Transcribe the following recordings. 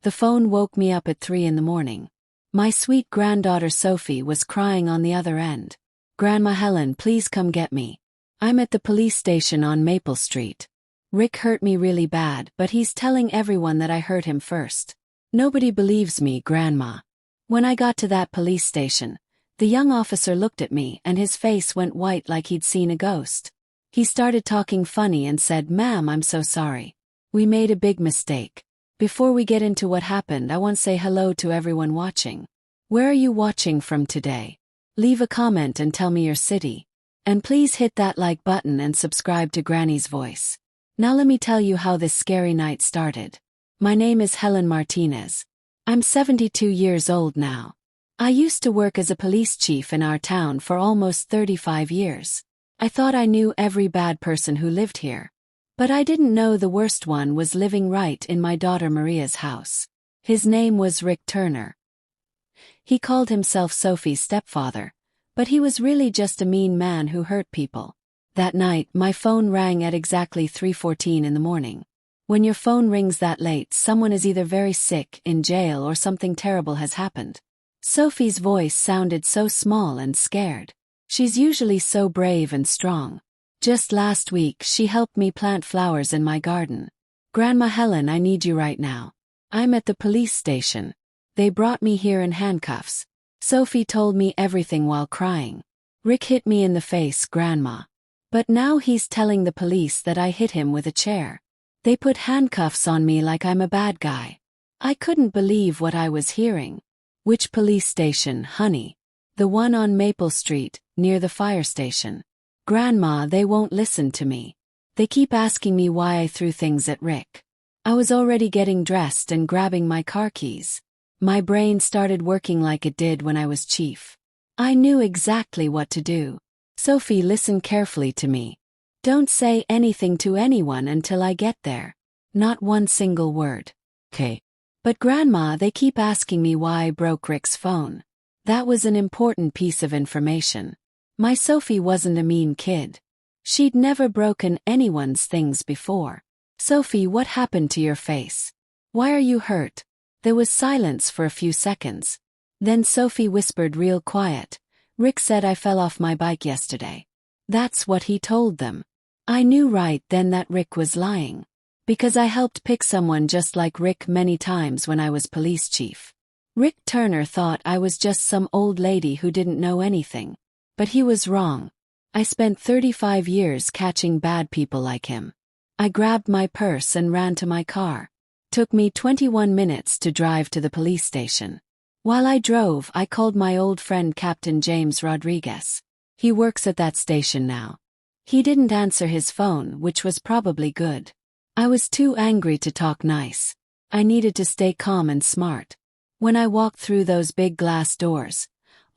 The phone woke me up at 3 in the morning. My sweet granddaughter Sophie was crying on the other end. "Grandma Helen, please come get me. I'm at the police station on Maple Street. Rick hurt me really bad, but he's telling everyone that I hurt him first. Nobody believes me, Grandma." When I got to that police station, the young officer looked at me and his face went white like he'd seen a ghost. He started talking funny and said, "Ma'am, I'm so sorry. We made a big mistake. Before we get into what happened, I want to say hello to everyone watching. Where are you watching from today? Leave a comment and tell me your city. And please hit that like button and subscribe to Granny's Voice." Now let me tell you how this scary night started. My name is Helen Martinez. I'm 72 years old now. I used to work as a police chief in our town for almost 35 years. I thought I knew every bad person who lived here. But I didn't know the worst one was living right in my daughter Maria's house. His name was Rick Turner. He called himself Sophie's stepfather, but he was really just a mean man who hurt people. That night, my phone rang at exactly 3:14 in the morning. When your phone rings that late, someone is either very sick, in jail, or something terrible has happened. Sophie's voice sounded so small and scared. She's usually so brave and strong. Just last week, she helped me plant flowers in my garden. "Grandma Helen, I need you right now. I'm at the police station. They brought me here in handcuffs." Sophie told me everything while crying. "Rick hit me in the face, Grandma. But now he's telling the police that I hit him with a chair. They put handcuffs on me like I'm a bad guy." I couldn't believe what I was hearing. "Which police station, honey?" "The one on Maple Street, near the fire station." "Grandma, they won't listen to me. They keep asking me why I threw things at Rick." I was already getting dressed and grabbing my car keys. My brain started working like it did when I was chief. I knew exactly what to do. "Sophie, listen carefully to me. Don't say anything to anyone until I get there. Not one single word. 'Kay. "But Grandma, they keep asking me why I broke Rick's phone." That was an important piece of information. My Sophie wasn't a mean kid. She'd never broken anyone's things before. "Sophie, what happened to your face? Why are you hurt?" There was silence for a few seconds. Then Sophie whispered real quiet, "Rick said I fell off my bike yesterday." That's what he told them. I knew right then that Rick was lying. Because I helped pick someone just like Rick many times when I was police chief. Rick Turner thought I was just some old lady who didn't know anything. But he was wrong. I spent 35 years catching bad people like him. I grabbed my purse and ran to my car. Took me 21 minutes to drive to the police station. While I drove, I called my old friend Captain James Rodriguez. He works at that station now. He didn't answer his phone, which was probably good. I was too angry to talk nice. I needed to stay calm and smart. When I walked through those big glass doors,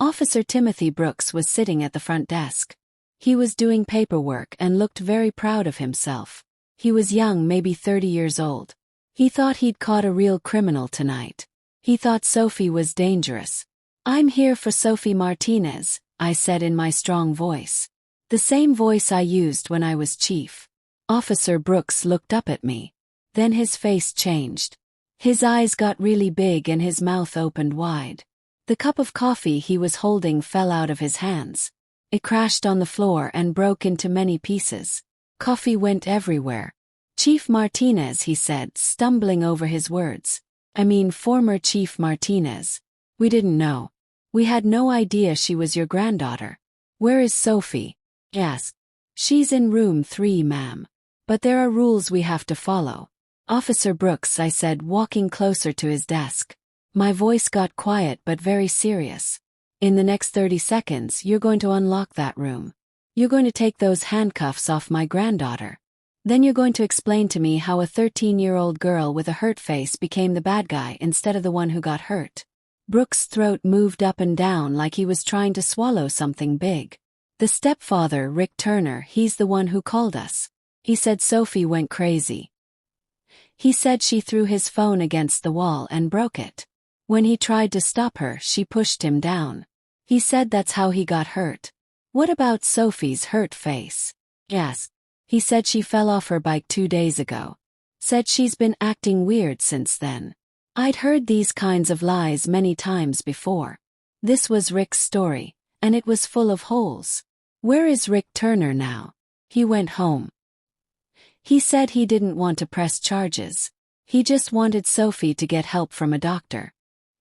Officer Timothy Brooks was sitting at the front desk. He was doing paperwork and looked very proud of himself. He was young, maybe 30 years old. He thought he'd caught a real criminal tonight. He thought Sophie was dangerous. "I'm here for Sophie Martinez," I said in my strong voice. The same voice I used when I was chief. Officer Brooks looked up at me. Then his face changed. His eyes got really big and his mouth opened wide. The cup of coffee he was holding fell out of his hands. It crashed on the floor and broke into many pieces. Coffee went everywhere. "Chief Martinez," he said, stumbling over his words. "I mean former Chief Martinez. We didn't know. We had no idea she was your granddaughter." "Where is Sophie?" "Yes. She's in room 3, ma'am. But there are rules we have to follow." "Officer Brooks," I said, walking closer to his desk. My voice got quiet but very serious. "In the next 30 seconds, you're going to unlock that room. You're going to take those handcuffs off my granddaughter. Then you're going to explain to me how a 13-year-old girl with a hurt face became the bad guy instead of the one who got hurt." Brooks' throat moved up and down like he was trying to swallow something big. "The stepfather, Rick Turner, he's the one who called us. He said Sophie went crazy. He said she threw his phone against the wall and broke it. When he tried to stop her, she pushed him down. He said that's how he got hurt." "What about Sophie's hurt face?" "Yes. He said she fell off her bike 2 days ago. Said she's been acting weird since then. I'd heard these kinds of lies many times before. This was Rick's story, and it was full of holes. Where is Rick Turner now? He went home. He said he didn't want to press charges. He just wanted Sophie to get help from a doctor.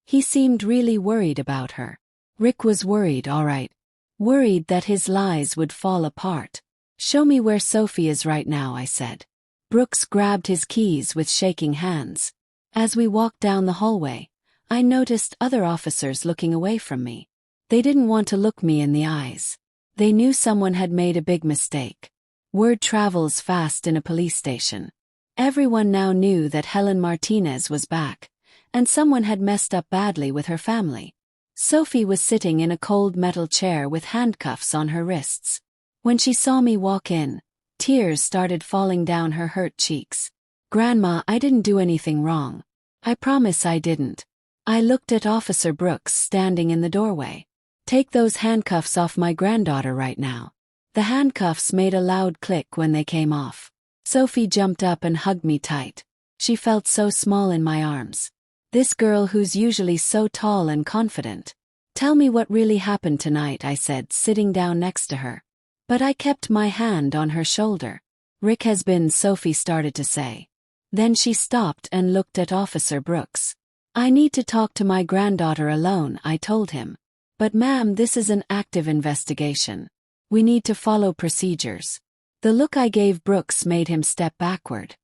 He seemed really worried about her. Rick was worried, all right. Worried that his lies would fall apart. Show me where Sophie is right now, I said. Brooks grabbed his keys with shaking hands. As we walked down the hallway, I noticed other officers looking away from me. They didn't want to look me in the eyes. They knew someone had made a big mistake. Word travels fast in a police station. Everyone now knew that Helen Martinez was back, and someone had messed up badly with her family. Sophie was sitting in a cold metal chair with handcuffs on her wrists. When she saw me walk in, tears started falling down her hurt cheeks. Grandma, I didn't do anything wrong. I promise I didn't. I looked at Officer Brooks standing in the doorway. Take those handcuffs off my granddaughter right now. The handcuffs made a loud click when they came off. Sophie jumped up and hugged me tight. She felt so small in my arms. This girl who's usually so tall and confident. Tell me what really happened tonight, I said, sitting down next to her. But I kept my hand on her shoulder. Rick has been, Sophie started to say. Then she stopped and looked at Officer Brooks. I need to talk to my granddaughter alone, I told him. But ma'am, this is an active investigation. We need to follow procedures. The look I gave Brooks made him step backward.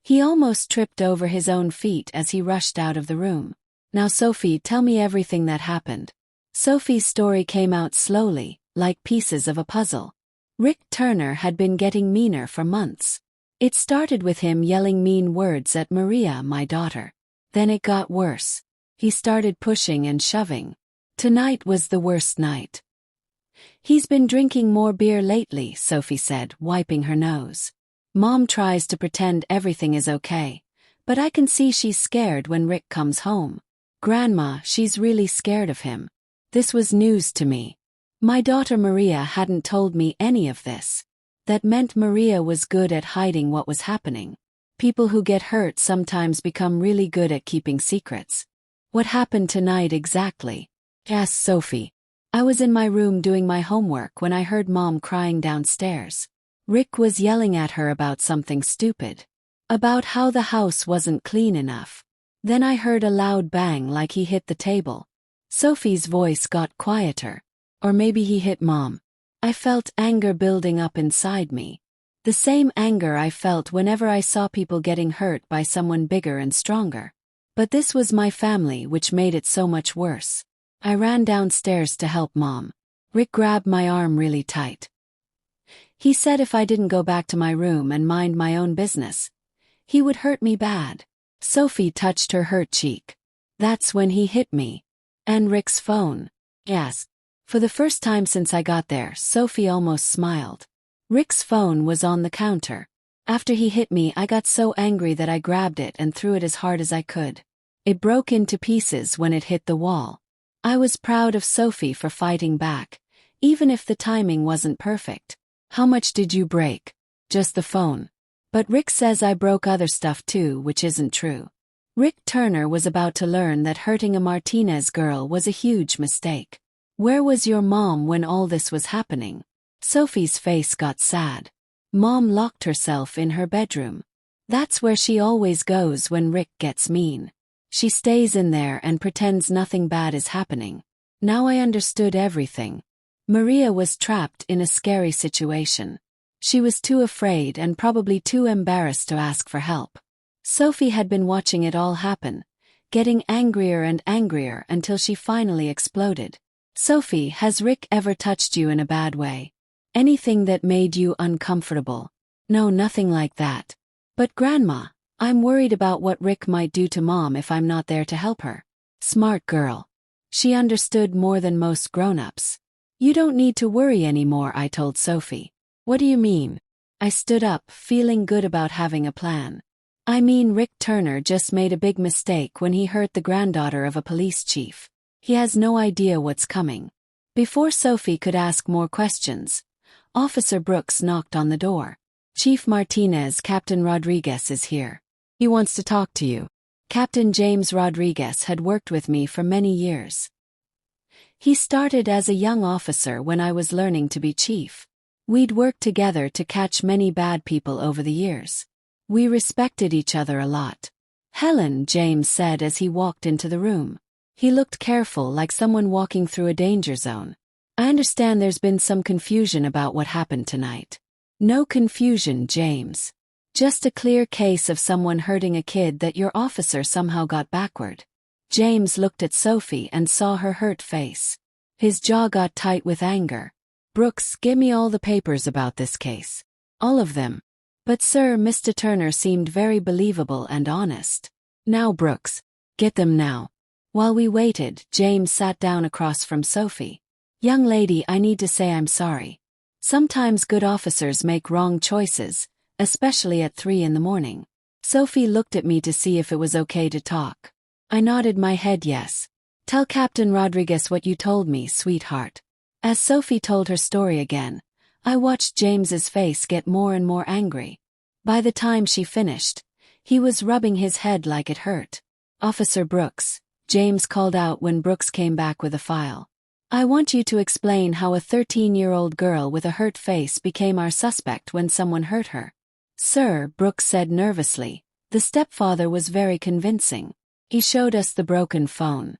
He almost tripped over his own feet as he rushed out of the room. Now Sophie, tell me everything that happened. Sophie's story came out slowly, like pieces of a puzzle. Rick Turner had been getting meaner for months. It started with him yelling mean words at Maria, my daughter. Then it got worse. He started pushing and shoving. Tonight was the worst night. He's been drinking more beer lately, Sophie said, wiping her nose. Mom tries to pretend everything is okay, but I can see she's scared when Rick comes home. Grandma, she's really scared of him. This was news to me. My daughter Maria hadn't told me any of this. That meant Maria was good at hiding what was happening. People who get hurt sometimes become really good at keeping secrets. What happened tonight exactly? Asked Sophie. I was in my room doing my homework when I heard Mom crying downstairs. Rick was yelling at her about something stupid. About how the house wasn't clean enough. Then I heard a loud bang like he hit the table. Sophie's voice got quieter. Or maybe he hit Mom. I felt anger building up inside me. The same anger I felt whenever I saw people getting hurt by someone bigger and stronger. But this was my family, which made it so much worse. I ran downstairs to help Mom. Rick grabbed my arm really tight. He said if I didn't go back to my room and mind my own business, he would hurt me bad. Sophie touched her hurt cheek. That's when he hit me. And Rick's phone. Yes. For the first time since I got there, Sophie almost smiled. Rick's phone was on the counter. After he hit me, I got so angry that I grabbed it and threw it as hard as I could. It broke into pieces when it hit the wall. I was proud of Sophie for fighting back, even if the timing wasn't perfect. How much did you break? Just the phone. But Rick says I broke other stuff too, which isn't true. Rick Turner was about to learn that hurting a Martinez girl was a huge mistake. Where was your mom when all this was happening? Sophie's face got sad. Mom locked herself in her bedroom. That's where she always goes when Rick gets mean. She stays in there and pretends nothing bad is happening. Now I understood everything. Maria was trapped in a scary situation. She was too afraid and probably too embarrassed to ask for help. Sophie had been watching it all happen, getting angrier and angrier until she finally exploded. Sophie, has Rick ever touched you in a bad way? Anything that made you uncomfortable? No, nothing like that. But Grandma, I'm worried about what Rick might do to Mom if I'm not there to help her. Smart girl. She understood more than most grown-ups. You don't need to worry anymore, I told Sophie. What do you mean? I stood up, feeling good about having a plan. I mean, Rick Turner just made a big mistake when he hurt the granddaughter of a police chief. He has no idea what's coming. Before Sophie could ask more questions, Officer Brooks knocked on the door. Chief Martinez, Captain Rodriguez is here. He wants to talk to you. Captain James Rodriguez had worked with me for many years. He started as a young officer when I was learning to be chief. We'd worked together to catch many bad people over the years. We respected each other a lot. Helen, James said as he walked into the room. He looked careful, like someone walking through a danger zone. I understand there's been some confusion about what happened tonight. No confusion, James. Just a clear case of someone hurting a kid that your officer somehow got backward. James looked at Sophie and saw her hurt face. His jaw got tight with anger. Brooks, give me all the papers about this case. All of them. But sir, Mr. Turner seemed very believable and honest. Now Brooks, get them now. While we waited, James sat down across from Sophie. Young lady, I need to say I'm sorry. Sometimes good officers make wrong choices, especially at 3 in the morning. Sophie looked at me to see if it was okay to talk. I nodded my head yes. Tell Captain Rodriguez what you told me, sweetheart. As Sophie told her story again, I watched James's face get more and more angry. By the time she finished, he was rubbing his head like it hurt. Officer Brooks, James called out when Brooks came back with a file. I want you to explain how a 13-year-old girl with a hurt face became our suspect when someone hurt her. Sir, Brooks said nervously, the stepfather was very convincing. He showed us the broken phone.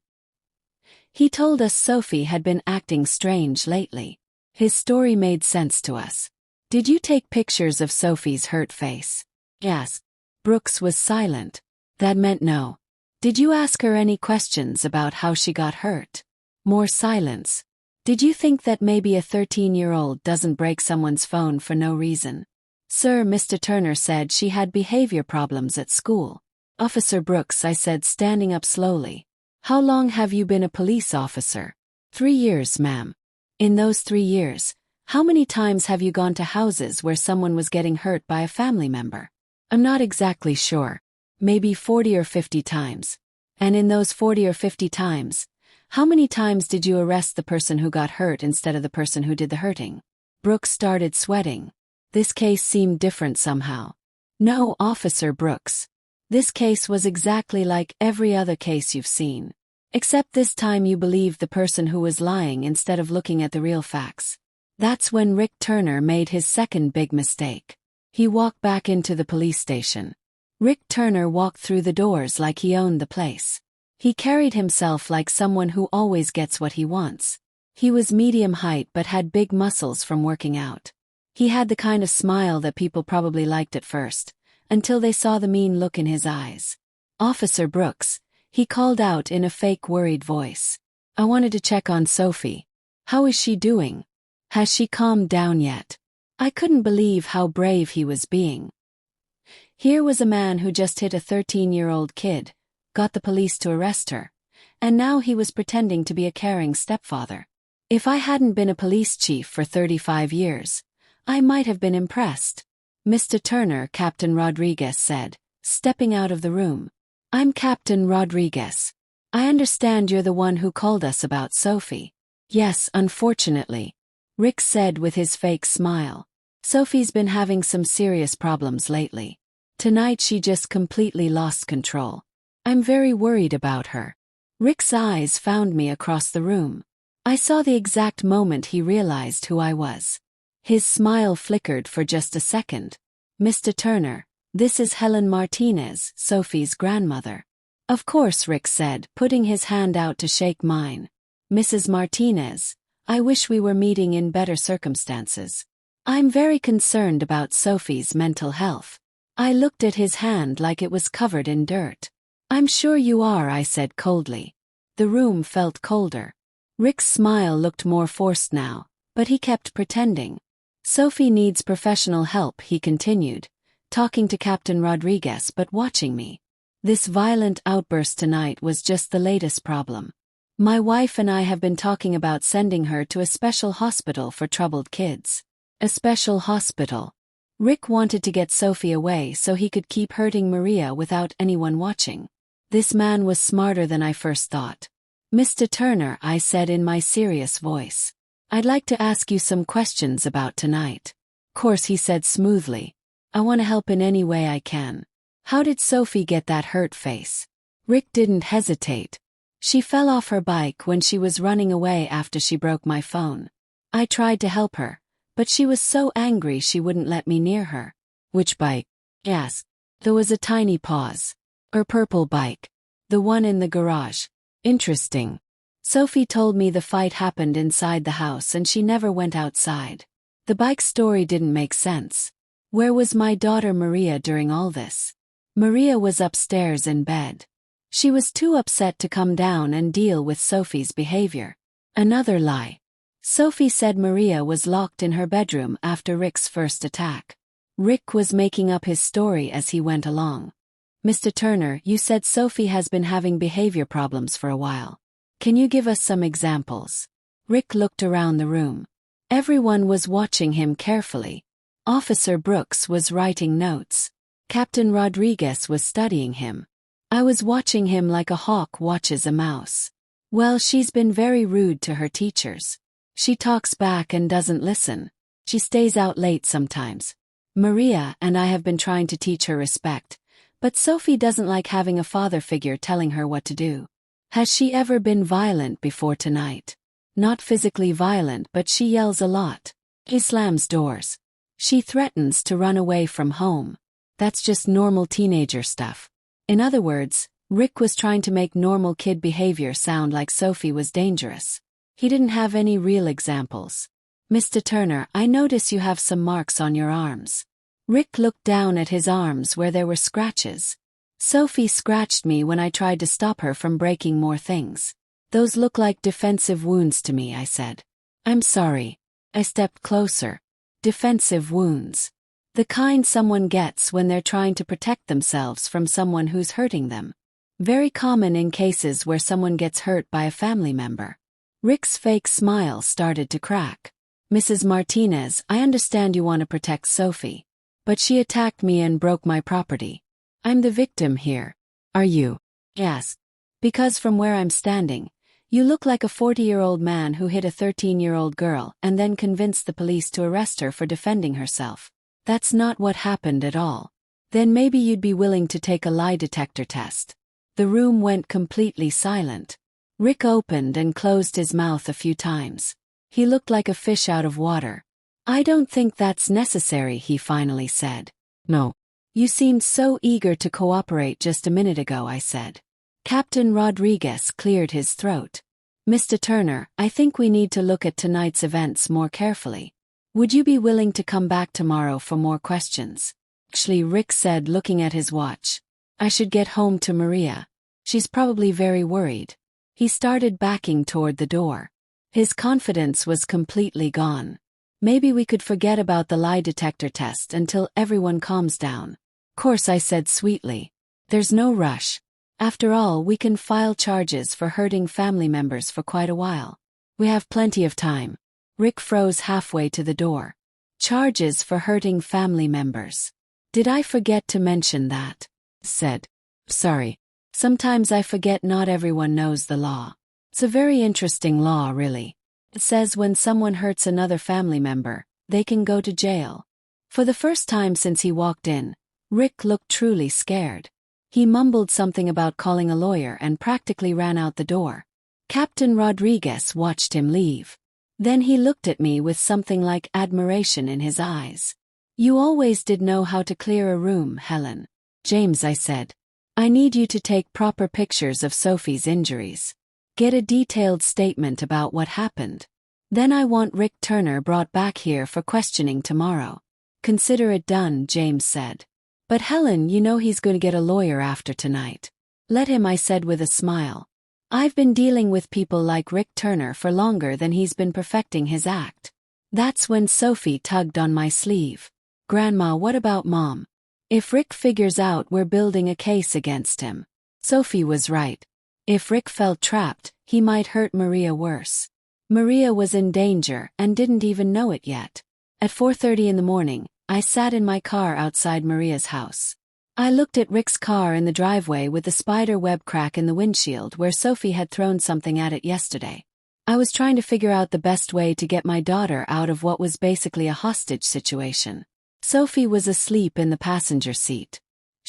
He told us Sophie had been acting strange lately. His story made sense to us. Did you take pictures of Sophie's hurt face? Yes. Brooks was silent. That meant no. Did you ask her any questions about how she got hurt? More silence. Did you think that maybe a 13-year-old doesn't break someone's phone for no reason? Sir, Mr. Turner said she had behavior problems at school. Officer Brooks, I said, standing up slowly. How long have you been a police officer? 3 years, ma'am. In those 3 years, how many times have you gone to houses where someone was getting hurt by a family member? I'm not exactly sure. Maybe 40 or 50 times. And in those 40 or 50 times, how many times did you arrest the person who got hurt instead of the person who did the hurting? Brooks started sweating. This case seemed different somehow. No, Officer Brooks. This case was exactly like every other case you've seen. Except this time you believed the person who was lying instead of looking at the real facts. That's when Rick Turner made his second big mistake. He walked back into the police station. Rick Turner walked through the doors like he owned the place. He carried himself like someone who always gets what he wants. He was medium height but had big muscles from working out. He had the kind of smile that people probably liked at first, until they saw the mean look in his eyes. Officer Brooks, he called out in a fake worried voice. I wanted to check on Sophie. How is she doing? Has she calmed down yet? I couldn't believe how brave he was being. Here was a man who just hit a 13-year-old kid, got the police to arrest her, and now he was pretending to be a caring stepfather. If I hadn't been a police chief for 35 years, I might have been impressed. Mr. Turner, Captain Rodriguez said, stepping out of the room. I'm Captain Rodriguez. I understand you're the one who called us about Sophie. Yes, unfortunately. Rick said with his fake smile. Sophie's been having some serious problems lately. Tonight she just completely lost control. I'm very worried about her. Rick's eyes found me across the room. I saw the exact moment he realized who I was. His smile flickered for just a second. Mr. Turner, this is Helen Martinez, Sophie's grandmother. Of course, Rick said, putting his hand out to shake mine. Mrs. Martinez, I wish we were meeting in better circumstances. I'm very concerned about Sophie's mental health. I looked at his hand like it was covered in dirt. I'm sure you are, I said coldly. The room felt colder. Rick's smile looked more forced now, but he kept pretending. Sophie needs professional help, he continued, talking to Captain Rodriguez but watching me. This violent outburst tonight was just the latest problem. My wife and I have been talking about sending her to a special hospital for troubled kids. A special hospital. Rick wanted to get Sophie away so he could keep hurting Maria without anyone watching. This man was smarter than I first thought. Mr. Turner, I said in my serious voice. I'd like to ask you some questions about tonight. Course, he said smoothly. I want to help in any way I can. How did Sophie get that hurt face? Rick didn't hesitate. She fell off her bike when she was running away after she broke my phone. I tried to help her, but she was so angry she wouldn't let me near her. Which bike? I asked. There was a tiny pause. Her purple bike. The one in the garage. Interesting. Sophie told me the fight happened inside the house and she never went outside. The bike story didn't make sense. Where was my daughter Maria during all this? Maria was upstairs in bed. She was too upset to come down and deal with Sophie's behavior. Another lie. Sophie said Maria was locked in her bedroom after Rick's first attack. Rick was making up his story as he went along. Mr. Turner, you said Sophie has been having behavior problems for a while. Can you give us some examples? Rick looked around the room. Everyone was watching him carefully. Officer Brooks was writing notes. Captain Rodriguez was studying him. I was watching him like a hawk watches a mouse. Well, she's been very rude to her teachers. She talks back and doesn't listen. She stays out late sometimes. Maria and I have been trying to teach her respect, but Sophie doesn't like having a father figure telling her what to do. Has she ever been violent before tonight? Not physically violent, but she yells a lot. He slams doors. She threatens to run away from home. That's just normal teenager stuff. In other words, Rick was trying to make normal kid behavior sound like Sophie was dangerous. He didn't have any real examples. Mr. Turner, I notice you have some marks on your arms. Rick looked down at his arms where there were scratches. Sophie scratched me when I tried to stop her from breaking more things. Those look like defensive wounds to me, I said. I'm sorry. I stepped closer. Defensive wounds. The kind someone gets when they're trying to protect themselves from someone who's hurting them. Very common in cases where someone gets hurt by a family member. Rick's fake smile started to crack. Mrs. Martinez, I understand you want to protect Sophie. But she attacked me and broke my property. I'm the victim here. Are you? Yes. Because from where I'm standing, you look like a 40-year-old man who hit a 13-year-old girl and then convinced the police to arrest her for defending herself. That's not what happened at all. Then maybe you'd be willing to take a lie detector test. The room went completely silent. Rick opened and closed his mouth a few times. He looked like a fish out of water. I don't think that's necessary, he finally said. No. You seemed so eager to cooperate just a minute ago, I said. Captain Rodriguez cleared his throat. Mr. Turner, I think we need to look at tonight's events more carefully. Would you be willing to come back tomorrow for more questions? Actually, Rick said, looking at his watch. I should get home to Maria. She's probably very worried. He started backing toward the door. His confidence was completely gone. Maybe we could forget about the lie detector test until everyone calms down. Course, I said sweetly. There's no rush. After all, we can file charges for hurting family members for quite a while. We have plenty of time. Rick froze halfway to the door. Charges for hurting family members. Did I forget to mention that? Said. Sorry. Sometimes I forget not everyone knows the law. It's a very interesting law, really. It says when someone hurts another family member, they can go to jail. For the first time since he walked in, Rick looked truly scared. He mumbled something about calling a lawyer and practically ran out the door. Captain Rodriguez watched him leave. Then he looked at me with something like admiration in his eyes. You always did know how to clear a room, Helen. James, I said. I need you to take proper pictures of Sophie's injuries. Get a detailed statement about what happened. Then I want Rick Turner brought back here for questioning tomorrow. Consider it done, James said. But Helen, you know he's going to get a lawyer after tonight. Let him, I said with a smile. I've been dealing with people like Rick Turner for longer than he's been perfecting his act. That's when Sophie tugged on my sleeve. Grandma, what about Mom? If Rick figures out we're building a case against him. Sophie was right. If Rick felt trapped, he might hurt Maria worse. Maria was in danger and didn't even know it yet. At 4:30 in the morning, I sat in my car outside Maria's house. I looked at Rick's car in the driveway with the spider web crack in the windshield where Sophie had thrown something at it yesterday. I was trying to figure out the best way to get my daughter out of what was basically a hostage situation. Sophie was asleep in the passenger seat.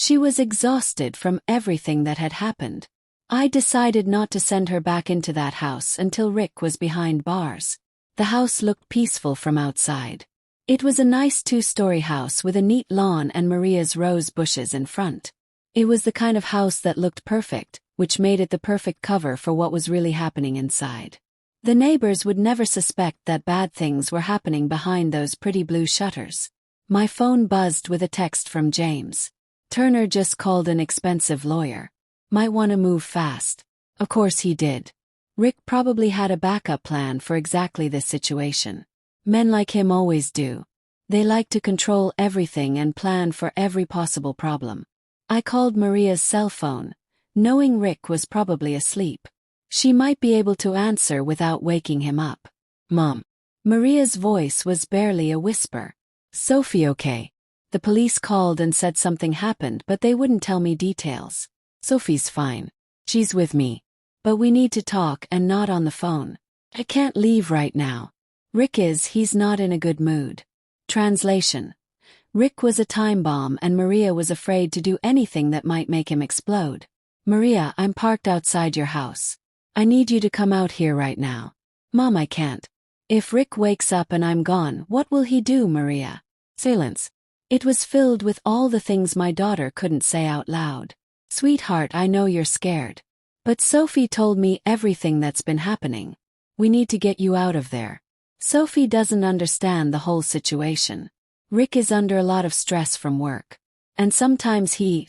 She was exhausted from everything that had happened. I decided not to send her back into that house until Rick was behind bars. The house looked peaceful from outside. It was a nice 2-story house with a neat lawn and Maria's rose bushes in front. It was the kind of house that looked perfect, which made it the perfect cover for what was really happening inside. The neighbors would never suspect that bad things were happening behind those pretty blue shutters. My phone buzzed with a text from James. Turner just called an expensive lawyer. Might want to move fast. Of course he did. Rick probably had a backup plan for exactly this situation. Men like him always do. They like to control everything and plan for every possible problem. I called Maria's cell phone, knowing Rick was probably asleep. She might be able to answer without waking him up. Mom. Maria's voice was barely a whisper. Sophie okay? The police called and said something happened but they wouldn't tell me details. Sophie's fine. She's with me. But we need to talk and not on the phone. I can't leave right now. He's not in a good mood. Translation. Rick was a time bomb and Maria was afraid to do anything that might make him explode. Maria, I'm parked outside your house. I need you to come out here right now. Mom, I can't. If Rick wakes up and I'm gone, what will he do, Maria? Silence. It was filled with all the things my daughter couldn't say out loud. Sweetheart, I know you're scared. But Sophie told me everything that's been happening. We need to get you out of there. Sophie doesn't understand the whole situation. Rick is under a lot of stress from work. And sometimes he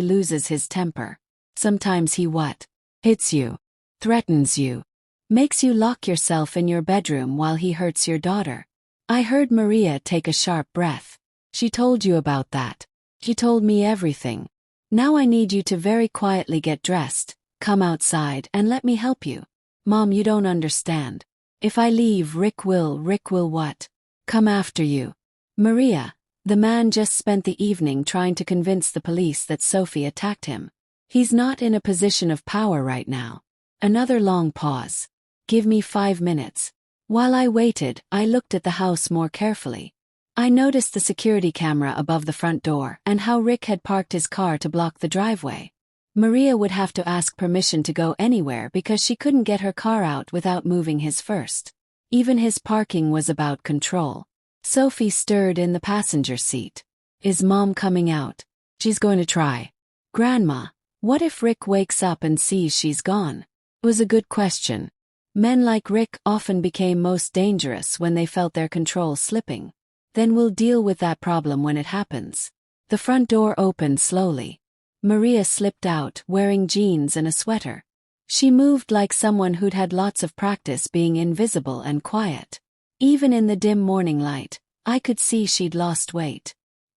loses his temper. Sometimes he what? Hits you. Threatens you. Makes you lock yourself in your bedroom while he hurts your daughter. I heard Maria take a sharp breath. She told you about that. She told me everything. Now I need you to very quietly get dressed, come outside and let me help you. Mom, you don't understand. If I leave, Rick will what? Come after you. Maria, the man just spent the evening trying to convince the police that Sophie attacked him. He's not in a position of power right now. Another long pause. Give me 5 minutes. While I waited, I looked at the house more carefully. I noticed the security camera above the front door and how Rick had parked his car to block the driveway. Maria would have to ask permission to go anywhere because she couldn't get her car out without moving his first. Even his parking was about control. Sophie stirred in the passenger seat. Is Mom coming out? She's going to try. Grandma, what if Rick wakes up and sees she's gone? It was a good question. Men like Rick often became most dangerous when they felt their control slipping. Then we'll deal with that problem when it happens. The front door opened slowly. Maria slipped out, wearing jeans and a sweater. She moved like someone who'd had lots of practice being invisible and quiet. Even in the dim morning light, I could see she'd lost weight.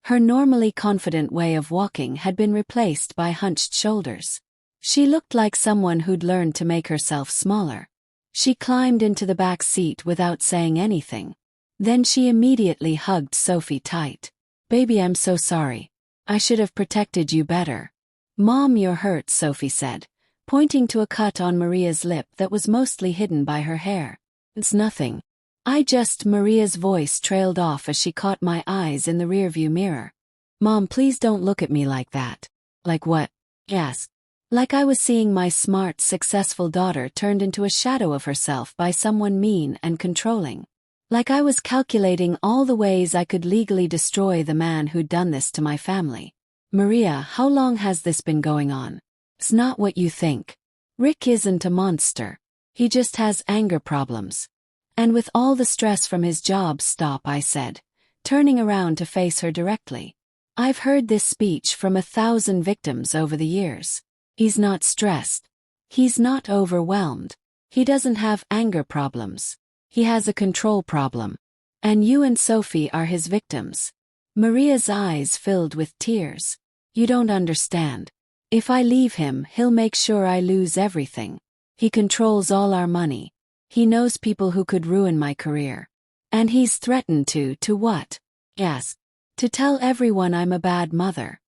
Her normally confident way of walking had been replaced by hunched shoulders. She looked like someone who'd learned to make herself smaller. She climbed into the back seat without saying anything. Then she immediately hugged Sophie tight. Baby, I'm so sorry. I should have protected you better. Mom, you're hurt, Sophie said, pointing to a cut on Maria's lip that was mostly hidden by her hair. It's nothing. Maria's voice trailed off as she caught my eyes in the rearview mirror. Mom, please don't look at me like that. Like what? Yes. Like I was seeing my smart, successful daughter turned into a shadow of herself by someone mean and controlling. Like I was calculating all the ways I could legally destroy the man who'd done this to my family. Maria, how long has this been going on? It's not what you think. Rick isn't a monster. He just has anger problems. And with all the stress from his job, stop, I said, turning around to face her directly. I've heard this speech from 1,000 victims over the years. He's not stressed. He's not overwhelmed. He doesn't have anger problems. He has a control problem. And you and Sophie are his victims. Maria's eyes filled with tears. You don't understand. If I leave him, he'll make sure I lose everything. He controls all our money. He knows people who could ruin my career. And he's threatened to what? Yes. To tell everyone I'm a bad mother.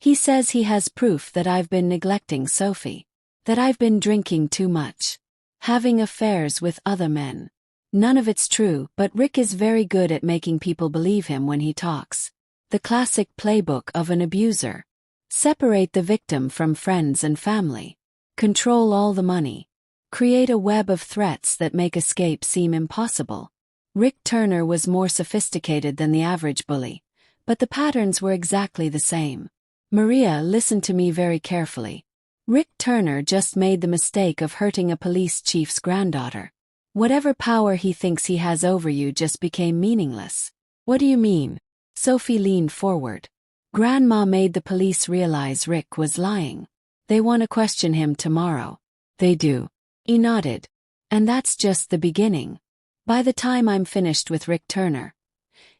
He says he has proof that I've been neglecting Sophie. That I've been drinking too much. Having affairs with other men. None of it's true, but Rick is very good at making people believe him when he talks. The classic playbook of an abuser. Separate the victim from friends and family. Control all the money. Create a web of threats that make escape seem impossible. Rick Turner was more sophisticated than the average bully, but the patterns were exactly the same. Maria, listened to me very carefully. Rick Turner just made the mistake of hurting a police chief's granddaughter. Whatever power he thinks he has over you just became meaningless. What do you mean? Sophie leaned forward. Grandma made the police realize Rick was lying. They want to question him tomorrow. They do. He nodded. And that's just the beginning. By the time I'm finished with Rick Turner,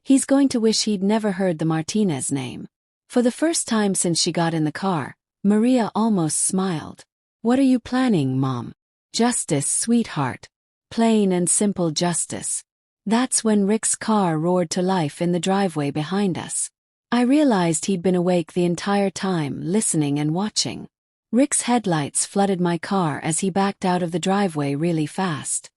he's going to wish he'd never heard the Martinez name. For the first time since she got in the car, Maria almost smiled. What are you planning, Mom? Justice, sweetheart. Plain and simple justice. That's when Rick's car roared to life in the driveway behind us. I realized he'd been awake the entire time, listening and watching. Rick's headlights flooded my car as he backed out of the driveway really fast.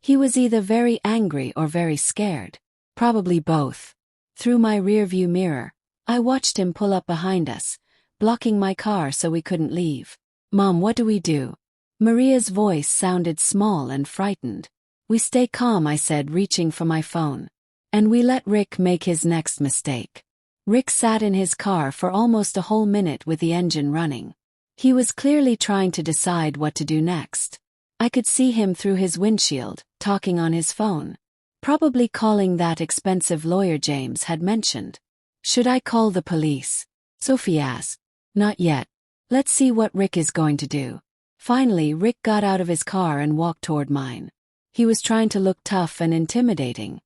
He was either very angry or very scared. Probably both. Through my rearview mirror, I watched him pull up behind us, blocking my car so we couldn't leave. Mom, what do we do? Maria's voice sounded small and frightened. We stay calm, I said, reaching for my phone. And we let Rick make his next mistake. Rick sat in his car for almost a whole minute with the engine running. He was clearly trying to decide what to do next. I could see him through his windshield, talking on his phone. Probably calling that expensive lawyer James had mentioned. Should I call the police? Sophie asked. Not yet. Let's see what Rick is going to do. Finally, Rick got out of his car and walked toward mine. He was trying to look tough and intimidating.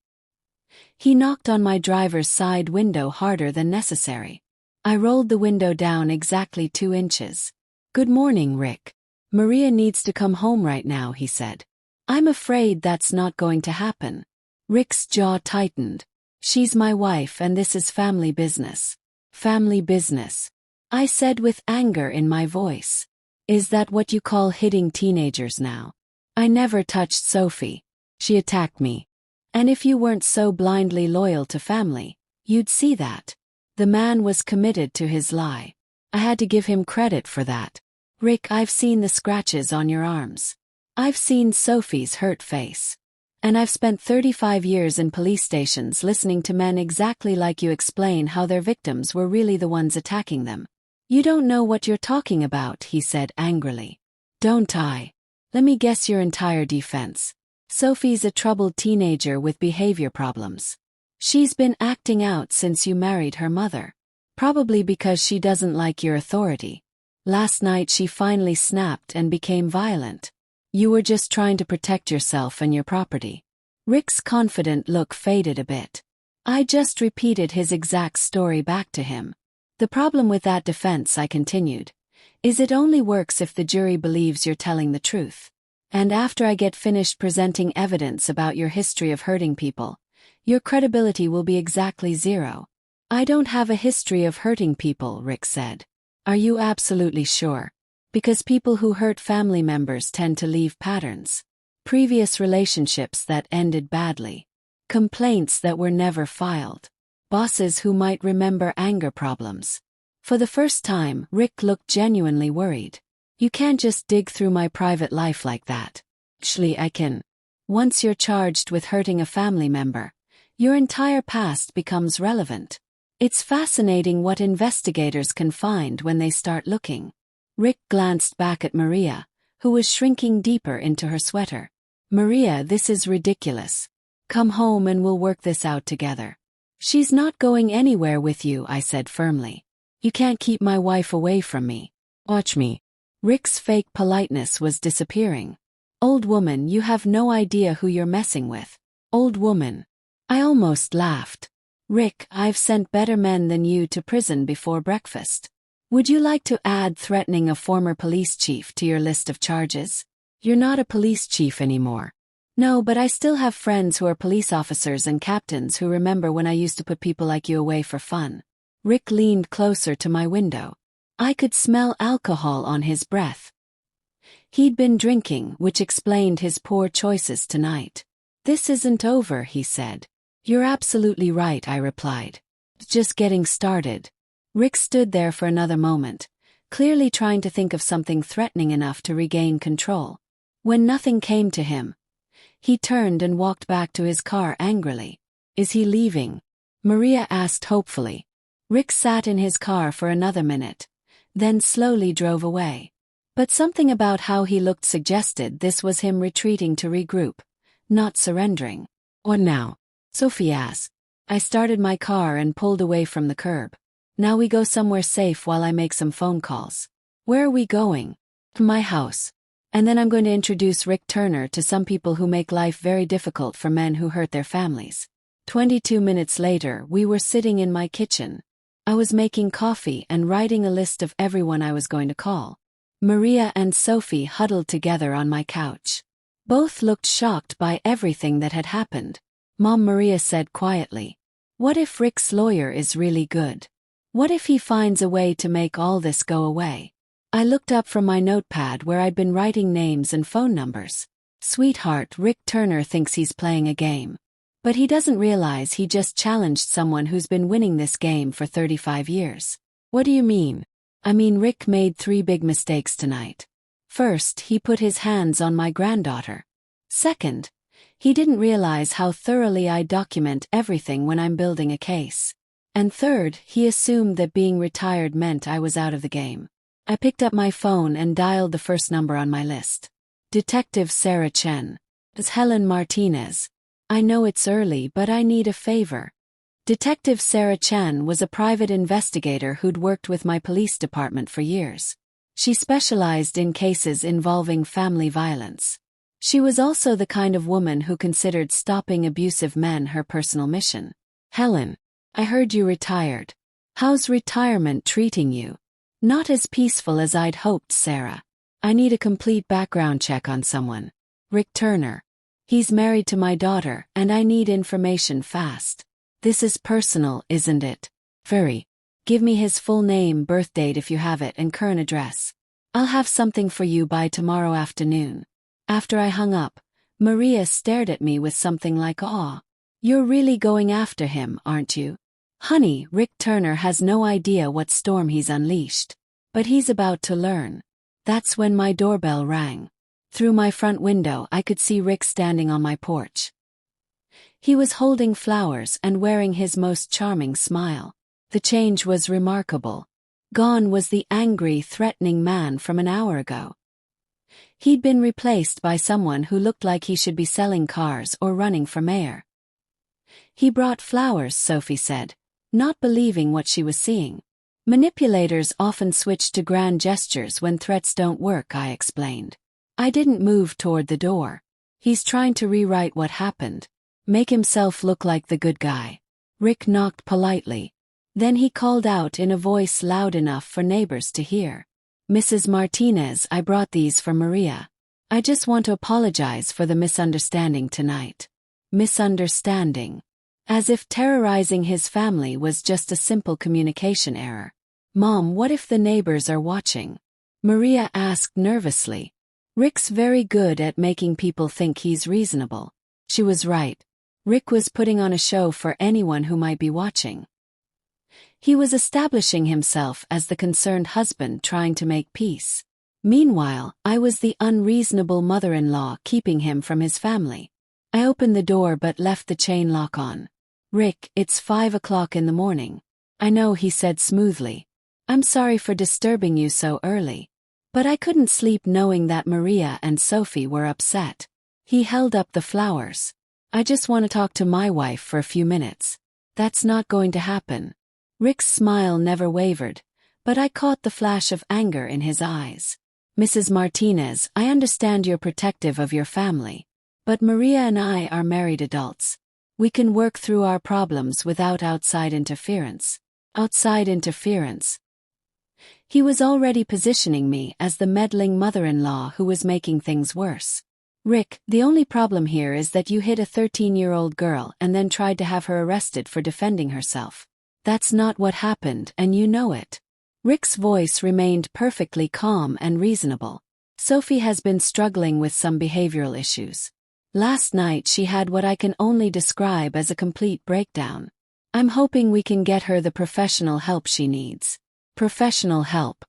He knocked on my driver's side window harder than necessary. I rolled the window down exactly 2 inches. Good morning, Rick. Maria needs to come home right now, he said. I'm afraid that's not going to happen. Rick's jaw tightened. She's my wife and this is family business. Family business. I said with anger in my voice. Is that what you call hitting teenagers now? I never touched Sophie. She attacked me. And if you weren't so blindly loyal to family, you'd see that. The man was committed to his lie. I had to give him credit for that. Rick, I've seen the scratches on your arms. I've seen Sophie's hurt face. And I've spent 35 years in police stations listening to men exactly like you explain how their victims were really the ones attacking them. You don't know what you're talking about, he said angrily. Don't I? Let me guess your entire defense. Sophie's a troubled teenager with behavior problems. She's been acting out since you married her mother. Probably because she doesn't like your authority. Last night she finally snapped and became violent. You were just trying to protect yourself and your property. Rick's confident look faded a bit. I just repeated his exact story back to him. The problem with that defense, I continued, is it only works if the jury believes you're telling the truth. And after I get finished presenting evidence about your history of hurting people, your credibility will be exactly 0. I don't have a history of hurting people, Rick said. Are you absolutely sure? Because people who hurt family members tend to leave patterns. Previous relationships that ended badly. Complaints that were never filed. Bosses who might remember anger problems. For the first time, Rick looked genuinely worried. You can't just dig through my private life like that. Actually, I can. Once you're charged with hurting a family member, your entire past becomes relevant. It's fascinating what investigators can find when they start looking. Rick glanced back at Maria, who was shrinking deeper into her sweater. Maria, this is ridiculous. Come home and we'll work this out together. She's not going anywhere with you, I said firmly. You can't keep my wife away from me. Watch me. Rick's fake politeness was disappearing. Old woman, you have no idea who you're messing with. Old woman. I almost laughed. Rick, I've sent better men than you to prison before breakfast. Would you like to add threatening a former police chief to your list of charges? You're not a police chief anymore. No, but I still have friends who are police officers and captains who remember when I used to put people like you away for fun. Rick leaned closer to my window. I could smell alcohol on his breath. He'd been drinking, which explained his poor choices tonight. This isn't over, he said. You're absolutely right, I replied. Just getting started. Rick stood there for another moment, clearly trying to think of something threatening enough to regain control. When nothing came to him, he turned and walked back to his car angrily. Is he leaving? Maria asked hopefully. Rick sat in his car for another minute, then slowly drove away. But something about how he looked suggested this was him retreating to regroup, not surrendering. What now? Sophie asked. I started my car and pulled away from the curb. Now we go somewhere safe while I make some phone calls. Where are we going? To my house. And then I'm going to introduce Rick Turner to some people who make life very difficult for men who hurt their families. 22 minutes later, we were sitting in my kitchen. I was making coffee and writing a list of everyone I was going to call. Maria and Sophie huddled together on my couch. Both looked shocked by everything that had happened. Mom, Maria said quietly, what if Rick's lawyer is really good? What if he finds a way to make all this go away? I looked up from my notepad where I'd been writing names and phone numbers. Sweetheart, Rick Turner thinks he's playing a game. But he doesn't realize he just challenged someone who's been winning this game for 35 years. What do you mean? I mean, Rick made 3 big mistakes tonight. First, he put his hands on my granddaughter. Second, he didn't realize how thoroughly I document everything when I'm building a case. And third, he assumed that being retired meant I was out of the game. I picked up my phone and dialed the first number on my list. Detective Sarah Chen. It's Helen Martinez. I know it's early, but I need a favor. Detective Sarah Chen was a private investigator who'd worked with my police department for years. She specialized in cases involving family violence. She was also the kind of woman who considered stopping abusive men her personal mission. Helen, I heard you retired. How's retirement treating you? Not as peaceful as I'd hoped, Sarah. I need a complete background check on someone. Rick Turner. He's married to my daughter, and I need information fast. This is personal, isn't it? Very. Give me his full name, birth date if you have it, and current address. I'll have something for you by tomorrow afternoon. After I hung up, Maria stared at me with something like awe. You're really going after him, aren't you? Honey, Rick Turner has no idea what storm he's unleashed. But he's about to learn. That's when my doorbell rang. Through my front window I could see Rick standing on my porch. He was holding flowers and wearing his most charming smile. The change was remarkable. Gone was the angry, threatening man from an hour ago. He'd been replaced by someone who looked like he should be selling cars or running for mayor. He brought flowers, Sophie said, not believing what she was seeing. Manipulators often switch to grand gestures when threats don't work, I explained. I didn't move toward the door. He's trying to rewrite what happened. Make himself look like the good guy. Rick knocked politely. Then he called out in a voice loud enough for neighbors to hear. Mrs. Martinez, I brought these for Maria. I just want to apologize for the misunderstanding tonight. Misunderstanding. As if terrorizing his family was just a simple communication error. Mom, what if the neighbors are watching? Maria asked nervously. Rick's very good at making people think he's reasonable. She was right. Rick was putting on a show for anyone who might be watching. He was establishing himself as the concerned husband trying to make peace. Meanwhile, I was the unreasonable mother-in-law keeping him from his family. I opened the door but left the chain lock on. Rick, it's 5 o'clock in the morning. I know, he said smoothly. I'm sorry for disturbing you so early. But I couldn't sleep knowing that Maria and Sophie were upset. He held up the flowers. I just want to talk to my wife for a few minutes. That's not going to happen. Rick's smile never wavered, but I caught the flash of anger in his eyes. Mrs. Martinez, I understand you're protective of your family. But Maria and I are married adults. We can work through our problems without outside interference. Outside interference. He was already positioning me as the meddling mother-in-law who was making things worse. Rick, the only problem here is that you hit a 13-year-old girl and then tried to have her arrested for defending herself. That's not what happened, and you know it. Rick's voice remained perfectly calm and reasonable. Sophie has been struggling with some behavioral issues. Last night she had what I can only describe as a complete breakdown. I'm hoping we can get her the professional help she needs. Professional help.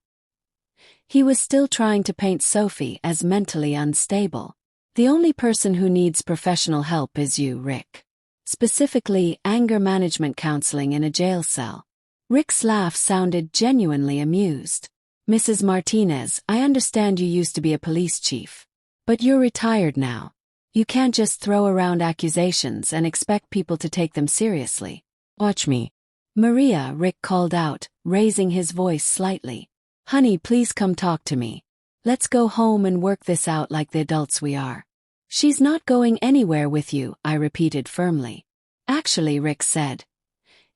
He was still trying to paint Sophie as mentally unstable. The only person who needs professional help is you, Rick. Specifically, anger management counseling in a jail cell. Rick's laugh sounded genuinely amused. Mrs. Martinez, I understand you used to be a police chief. But you're retired now. You can't just throw around accusations and expect people to take them seriously. Watch me. Maria, Rick called out, raising his voice slightly. Honey, please come talk to me. Let's go home and work this out like the adults we are. She's not going anywhere with you, I repeated firmly. Actually, Rick said,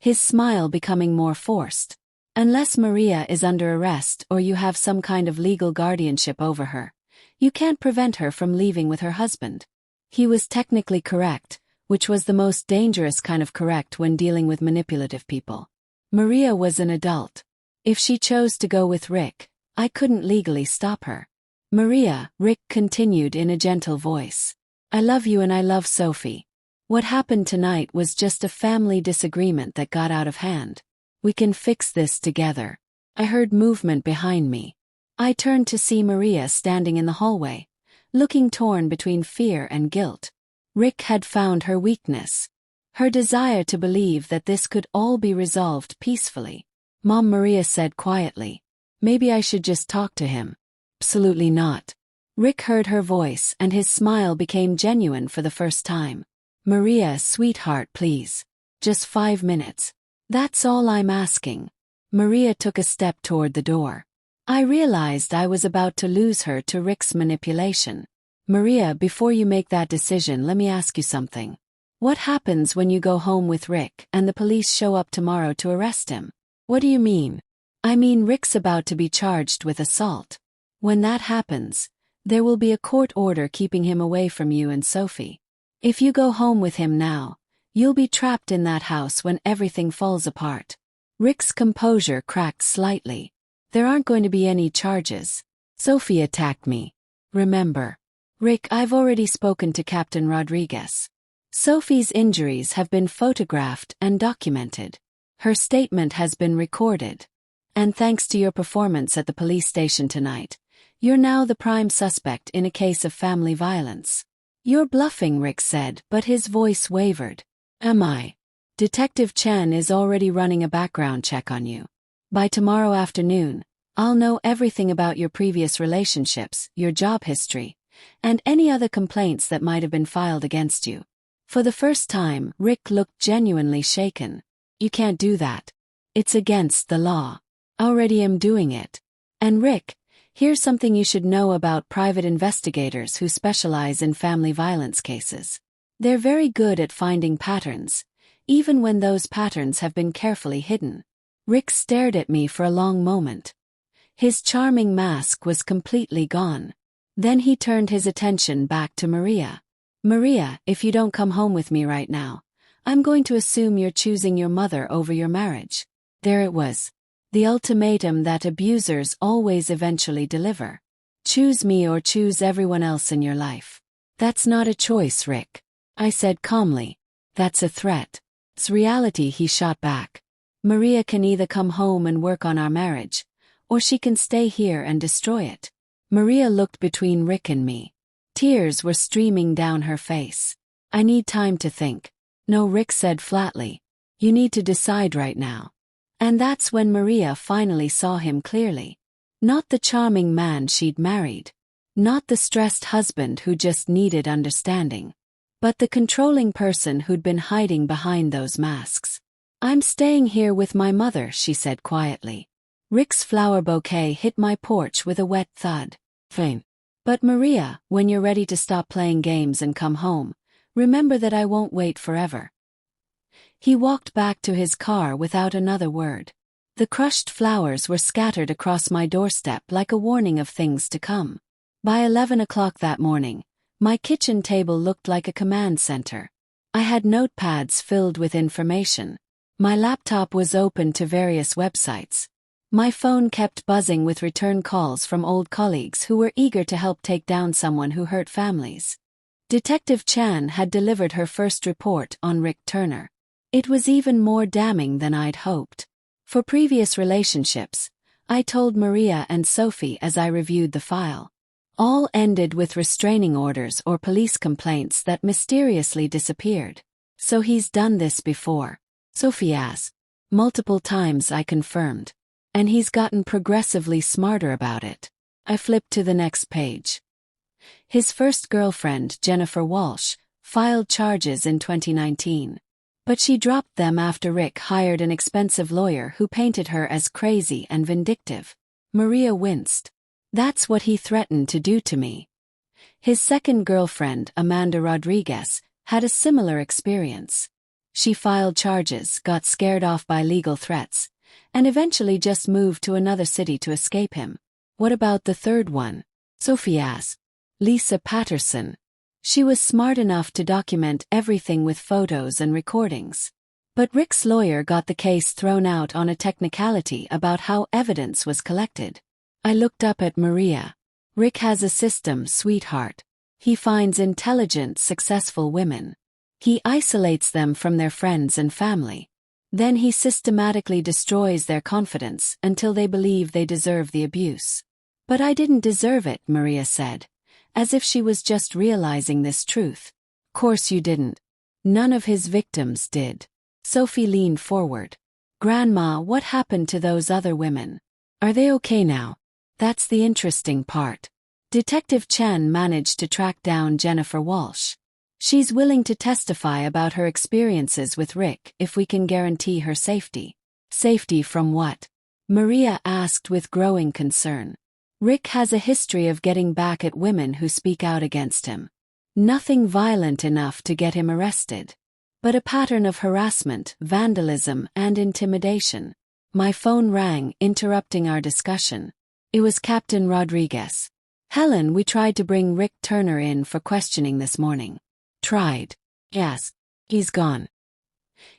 his smile becoming more forced. Unless Maria is under arrest or you have some kind of legal guardianship over her, you can't prevent her from leaving with her husband. He was technically correct, which was the most dangerous kind of correct when dealing with manipulative people. Maria was an adult. If she chose to go with Rick, I couldn't legally stop her. Maria, Rick continued in a gentle voice. I love you and I love Sophie. What happened tonight was just a family disagreement that got out of hand. We can fix this together. I heard movement behind me. I turned to see Maria standing in the hallway, looking torn between fear and guilt. Rick had found her weakness. Her desire to believe that this could all be resolved peacefully. Mom, Maria said quietly. Maybe I should just talk to him. Absolutely not. Rick heard her voice and his smile became genuine for the first time. Maria, sweetheart, please. Just 5 minutes. That's all I'm asking. Maria took a step toward the door. I realized I was about to lose her to Rick's manipulation. Maria, before you make that decision, let me ask you something. What happens when you go home with Rick and the police show up tomorrow to arrest him? What do you mean? I mean, Rick's about to be charged with assault. When that happens, there will be a court order keeping him away from you and Sophie. If you go home with him now, you'll be trapped in that house when everything falls apart. Rick's composure cracked slightly. There aren't going to be any charges. Sophie attacked me. Remember. Rick, I've already spoken to Captain Rodriguez. Sophie's injuries have been photographed and documented. Her statement has been recorded. And thanks to your performance at the police station tonight, you're now the prime suspect in a case of family violence. You're bluffing, Rick said, but his voice wavered. Am I? Detective Chen is already running a background check on you. By tomorrow afternoon, I'll know everything about your previous relationships, your job history, and any other complaints that might have been filed against you. For the first time, Rick looked genuinely shaken. You can't do that. It's against the law. Already am doing it. And Rick, here's something you should know about private investigators who specialize in family violence cases. They're very good at finding patterns, even when those patterns have been carefully hidden. Rick stared at me for a long moment. His charming mask was completely gone. Then he turned his attention back to Maria. Maria, if you don't come home with me right now, I'm going to assume you're choosing your mother over your marriage. There it was. The ultimatum that abusers always eventually deliver. Choose me or choose everyone else in your life. That's not a choice, Rick. I said calmly. That's a threat. It's reality, he shot back. Maria can either come home and work on our marriage, or she can stay here and destroy it. Maria looked between Rick and me. Tears were streaming down her face. I need time to think. No, Rick said flatly. You need to decide right now. And that's when Maria finally saw him clearly. Not the charming man she'd married. Not the stressed husband who just needed understanding. But the controlling person who'd been hiding behind those masks. I'm staying here with my mother, she said quietly. Rick's flower bouquet hit my porch with a wet thud. Fine. But Maria, when you're ready to stop playing games and come home, remember that I won't wait forever. He walked back to his car without another word. The crushed flowers were scattered across my doorstep like a warning of things to come. By 11 o'clock that morning, my kitchen table looked like a command center. I had notepads filled with information. My laptop was open to various websites. My phone kept buzzing with return calls from old colleagues who were eager to help take down someone who hurt families. Detective Chan had delivered her first report on Rick Turner. It was even more damning than I'd hoped. For previous relationships, I told Maria and Sophie as I reviewed the file. All ended with restraining orders or police complaints that mysteriously disappeared. So he's done this before. Sophie has. Multiple times, I confirmed. And he's gotten progressively smarter about it. I flipped to the next page. His first girlfriend, Jennifer Walsh, filed charges in 2019. But she dropped them after Rick hired an expensive lawyer who painted her as crazy and vindictive. Maria winced. That's what he threatened to do to me. His second girlfriend, Amanda Rodriguez, had a similar experience. She filed charges, got scared off by legal threats, and eventually just moved to another city to escape him. What about the third one? Sophie asked. Lisa Patterson. She was smart enough to document everything with photos and recordings. But Rick's lawyer got the case thrown out on a technicality about how evidence was collected. I looked up at Maria. Rick has a system, sweetheart. He finds intelligent, successful women. He isolates them from their friends and family. Then he systematically destroys their confidence until they believe they deserve the abuse. But I didn't deserve it, Maria said, as if she was just realizing this truth. Course you didn't. None of his victims did. Sophie leaned forward. Grandma, what happened to those other women? Are they okay now? That's the interesting part. Detective Chen managed to track down Jennifer Walsh. She's willing to testify about her experiences with Rick if we can guarantee her safety. Safety from what? Maria asked with growing concern. Rick has a history of getting back at women who speak out against him. Nothing violent enough to get him arrested, but a pattern of harassment, vandalism, and intimidation. My phone rang, interrupting our discussion. It was Captain Rodriguez. Helen, we tried to bring Rick Turner in for questioning this morning. Tried. Yes. He's gone.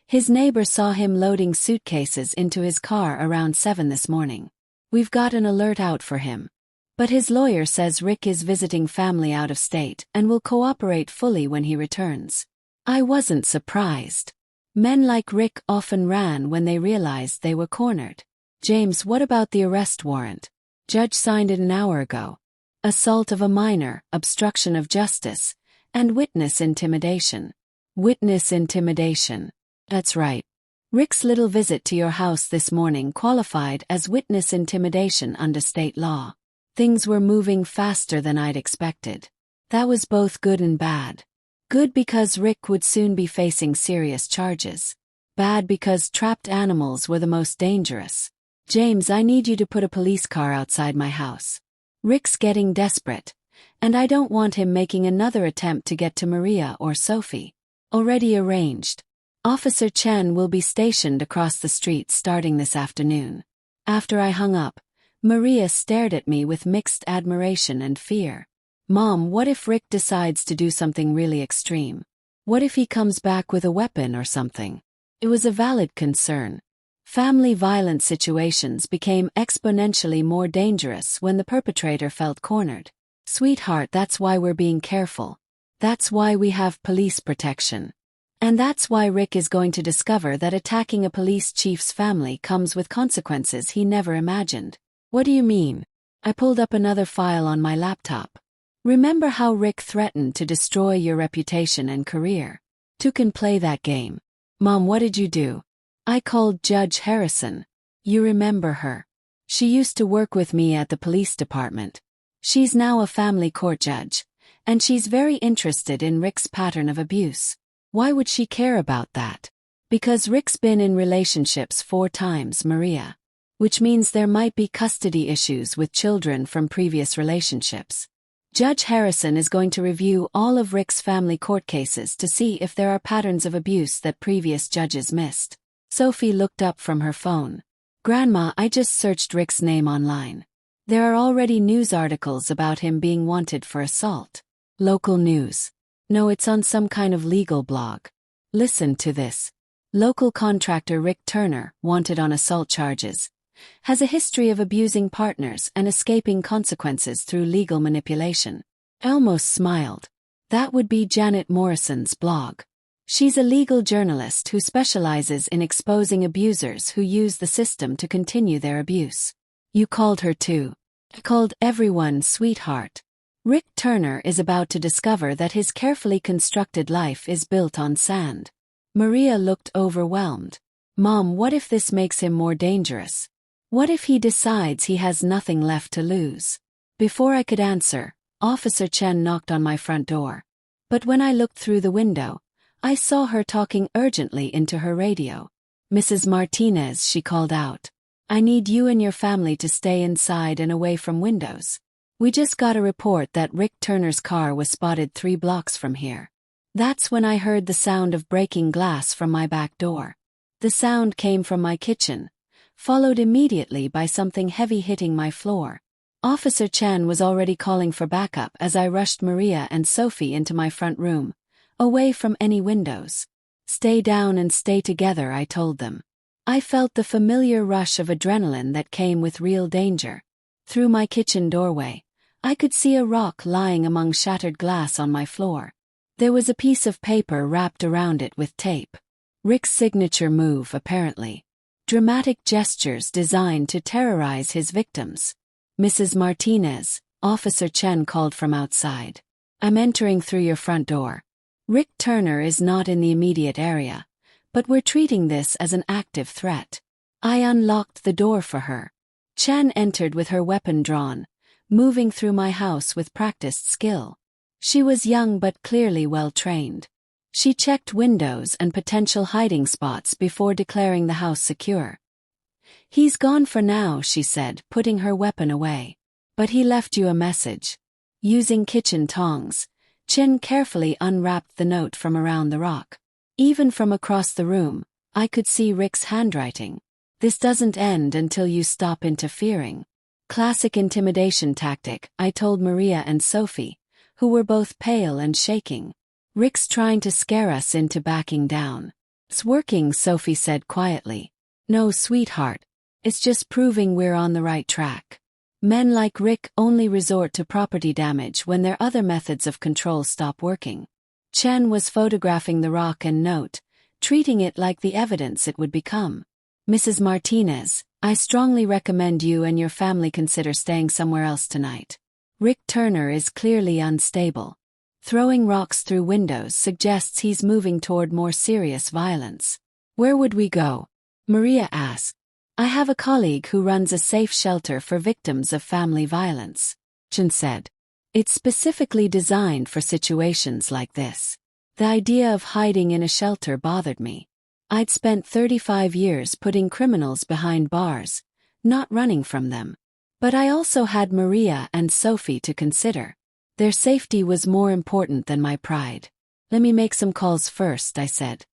His neighbor saw him loading suitcases into his car around 7 this morning. We've got an alert out for him. But his lawyer says Rick is visiting family out of state and will cooperate fully when he returns. I wasn't surprised. Men like Rick often ran when they realized they were cornered. James, what about the arrest warrant? Judge signed it an hour ago. Assault of a minor, obstruction of justice, and witness intimidation. Witness intimidation. That's right. Rick's little visit to your house this morning qualified as witness intimidation under state law. Things were moving faster than I'd expected. That was both good and bad. Good because Rick would soon be facing serious charges. Bad because trapped animals were the most dangerous. James, I need you to put a police car outside my house. Rick's getting desperate, and I don't want him making another attempt to get to Maria or Sophie. Already arranged. Officer Chen will be stationed across the street starting this afternoon. After I hung up, Maria stared at me with mixed admiration and fear. Mom, what if Rick decides to do something really extreme? What if he comes back with a weapon or something? It was a valid concern. Family violence situations became exponentially more dangerous when the perpetrator felt cornered. Sweetheart, that's why we're being careful. That's why we have police protection. And that's why Rick is going to discover that attacking a police chief's family comes with consequences he never imagined. What do you mean? I pulled up another file on my laptop. Remember how Rick threatened to destroy your reputation and career? Two can play that game. Mom, what did you do? I called Judge Harrison. You remember her. She used to work with me at the police department. She's now a family court judge, and she's very interested in Rick's pattern of abuse. Why would she care about that? Because Rick's been in relationships 4 times, Maria. Which means there might be custody issues with children from previous relationships. Judge Harrison is going to review all of Rick's family court cases to see if there are patterns of abuse that previous judges missed. Sophie looked up from her phone. Grandma, I just searched Rick's name online. There are already news articles about him being wanted for assault. Local news. No, it's on some kind of legal blog. Listen to this. Local contractor Rick Turner, wanted on assault charges, has a history of abusing partners and escaping consequences through legal manipulation. I almost smiled. That would be Janet Morrison's blog. She's a legal journalist who specializes in exposing abusers who use the system to continue their abuse. You called her too. I called everyone sweetheart. Rick Turner is about to discover that his carefully constructed life is built on sand. Maria looked overwhelmed. Mom, what if this makes him more dangerous? What if he decides he has nothing left to lose? Before I could answer, Officer Chen knocked on my front door. But when I looked through the window, I saw her talking urgently into her radio. Mrs. Martinez, she called out. I need you and your family to stay inside and away from windows. We just got a report that Rick Turner's car was spotted 3 blocks from here. That's when I heard the sound of breaking glass from my back door. The sound came from my kitchen, followed immediately by something heavy hitting my floor. Officer Chen was already calling for backup as I rushed Maria and Sophie into my front room, away from any windows. Stay down and stay together, I told them. I felt the familiar rush of adrenaline that came with real danger. Through my kitchen doorway, I could see a rock lying among shattered glass on my floor. There was a piece of paper wrapped around it with tape. Rick's signature move, apparently. Dramatic gestures designed to terrorize his victims. Mrs. Martinez, Officer Chen called from outside. I'm entering through your front door. Rick Turner is not in the immediate area, but we're treating this as an active threat. I unlocked the door for her. Chen entered with her weapon drawn, moving through my house with practiced skill. She was young but clearly well-trained. She checked windows and potential hiding spots before declaring the house secure. He's gone for now, she said, putting her weapon away. But he left you a message. Using kitchen tongs, Chen carefully unwrapped the note from around the rock. Even from across the room, I could see Rick's handwriting. This doesn't end until you stop interfering. Classic intimidation tactic, I told Maria and Sophie, who were both pale and shaking. Rick's trying to scare us into backing down. It's working, Sophie said quietly. No, sweetheart. It's just proving we're on the right track. Men like Rick only resort to property damage when their other methods of control stop working. Chen was photographing the rock and note, treating it like the evidence it would become. Mrs. Martinez, I strongly recommend you and your family consider staying somewhere else tonight. Rick Turner is clearly unstable. Throwing rocks through windows suggests he's moving toward more serious violence. Where would we go? Maria asked. I have a colleague who runs a safe shelter for victims of family violence, Chen said. It's specifically designed for situations like this. The idea of hiding in a shelter bothered me. I'd spent 35 years putting criminals behind bars, not running from them. But I also had Maria and Sophie to consider. Their safety was more important than my pride. Let me make some calls first, I said.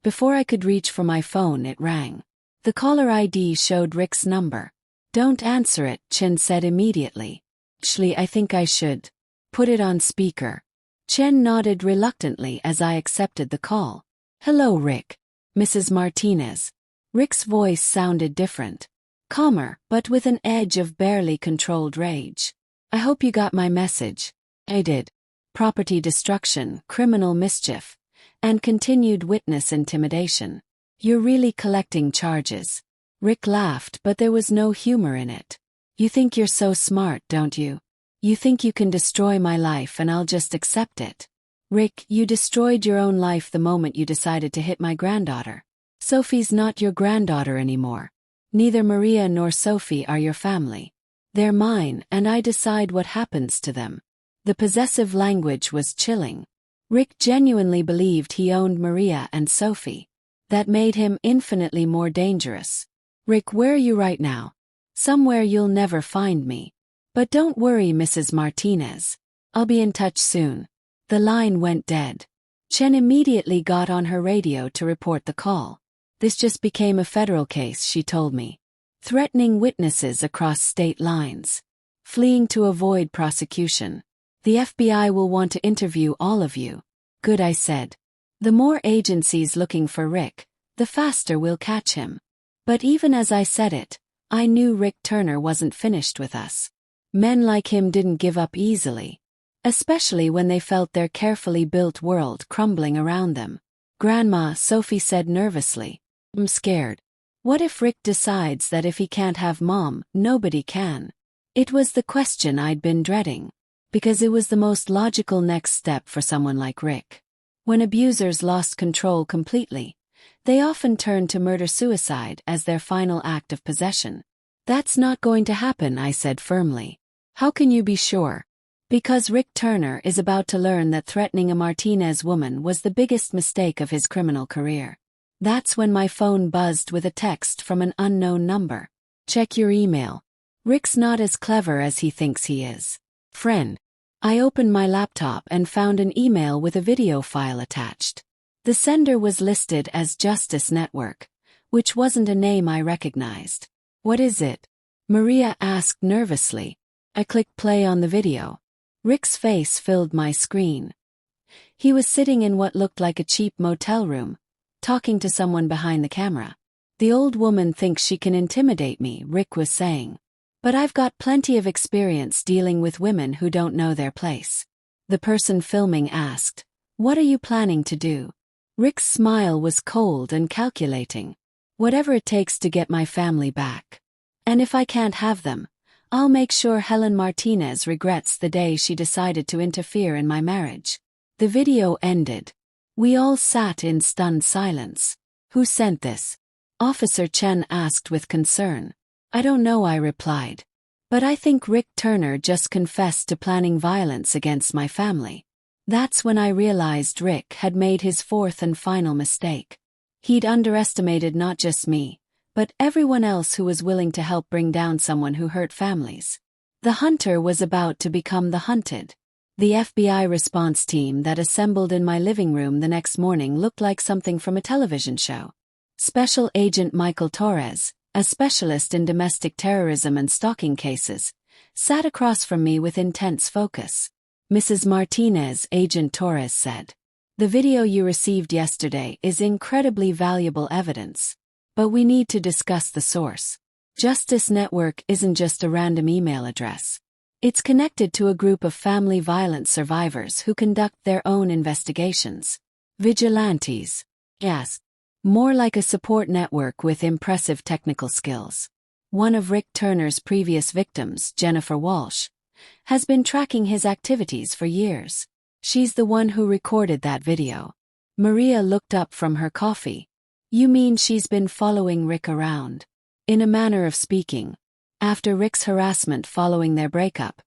Before I could reach for my phone, it rang. The caller ID showed Rick's number. Don't answer it, Chen said immediately. Actually, I think I should. Put it on speaker. Chen nodded reluctantly as I accepted the call. Hello, Rick. Mrs. Martinez. Rick's voice sounded different. Calmer, but with an edge of barely controlled rage. I hope you got my message. I did. Property destruction, criminal mischief, and continued witness intimidation. You're really collecting charges. Rick laughed, but there was no humor in it. You think you're so smart, don't you? You think you can destroy my life and I'll just accept it. Rick, you destroyed your own life the moment you decided to hit my granddaughter. Sophie's not your granddaughter anymore. Neither Maria nor Sophie are your family. They're mine, and I decide what happens to them. The possessive language was chilling. Rick genuinely believed he owned Maria and Sophie. That made him infinitely more dangerous. Rick, where are you right now? Somewhere you'll never find me. But don't worry, Mrs. Martinez. I'll be in touch soon. The line went dead. Chen immediately got on her radio to report the call. This just became a federal case, she told me. Threatening witnesses across state lines. Fleeing to avoid prosecution. The FBI will want to interview all of you. Good, I said. The more agencies looking for Rick, the faster we'll catch him. But even as I said it, I knew Rick Turner wasn't finished with us. Men like him didn't give up easily. Especially when they felt their carefully built world crumbling around them. Grandma, Sophie said nervously. I'm scared. What if Rick decides that if he can't have Mom, nobody can? It was the question I'd been dreading, because it was the most logical next step for someone like Rick. When abusers lost control completely, they often turned to murder-suicide as their final act of possession. That's not going to happen, I said firmly. How can you be sure? Because Rick Turner is about to learn that threatening a Martinez woman was the biggest mistake of his criminal career. That's when my phone buzzed with a text from an unknown number. Check your email. Rick's not as clever as he thinks he is. Friend. I opened my laptop and found an email with a video file attached. The sender was listed as Justice Network, which wasn't a name I recognized. What is it? Maria asked nervously. I clicked play on the video. Rick's face filled my screen. He was sitting in what looked like a cheap motel room, talking to someone behind the camera. The old woman thinks she can intimidate me, Rick was saying. But I've got plenty of experience dealing with women who don't know their place. The person filming asked, "What are you planning to do?" Rick's smile was cold and calculating. Whatever it takes to get my family back. And if I can't have them, I'll make sure Helen Martinez regrets the day she decided to interfere in my marriage. The video ended. We all sat in stunned silence. Who sent this? Officer Chen asked with concern. I don't know, I replied. But I think Rick Turner just confessed to planning violence against my family. That's when I realized Rick had made his fourth and final mistake. He'd underestimated not just me, but everyone else who was willing to help bring down someone who hurt families. The hunter was about to become the hunted. The FBI response team that assembled in my living room the next morning looked like something from a television show. Special Agent Michael Torres, a specialist in domestic terrorism and stalking cases, sat across from me with intense focus. Mrs. Martinez, Agent Torres said. The video you received yesterday is incredibly valuable evidence. But we need to discuss the source. Justice Network isn't just a random email address. It's connected to a group of family violence survivors who conduct their own investigations. Vigilantes. Yes. More like a support network with impressive technical skills. One of Rick Turner's previous victims, Jennifer Walsh, has been tracking his activities for years. She's the one who recorded that video. Maria looked up from her coffee. You mean she's been following Rick around? In a manner of speaking. After Rick's harassment following their breakup,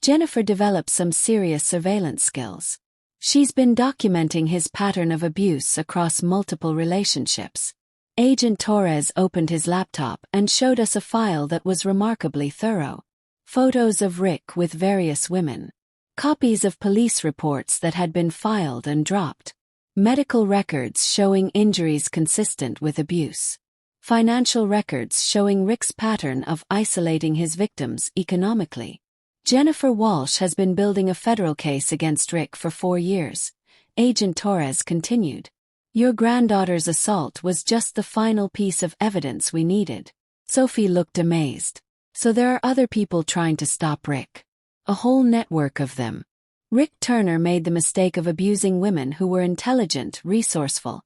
Jennifer developed some serious surveillance skills. She's been documenting his pattern of abuse across multiple relationships. Agent Torres opened his laptop and showed us a file that was remarkably thorough. Photos of Rick with various women. Copies of police reports that had been filed and dropped. Medical records showing injuries consistent with abuse. Financial records showing Rick's pattern of isolating his victims economically. Jennifer Walsh has been building a federal case against Rick for 4 years. Agent Torres continued. Your granddaughter's assault was just the final piece of evidence we needed. Sophie looked amazed. So there are other people trying to stop Rick. A whole network of them. Rick Turner made the mistake of abusing women who were intelligent, resourceful,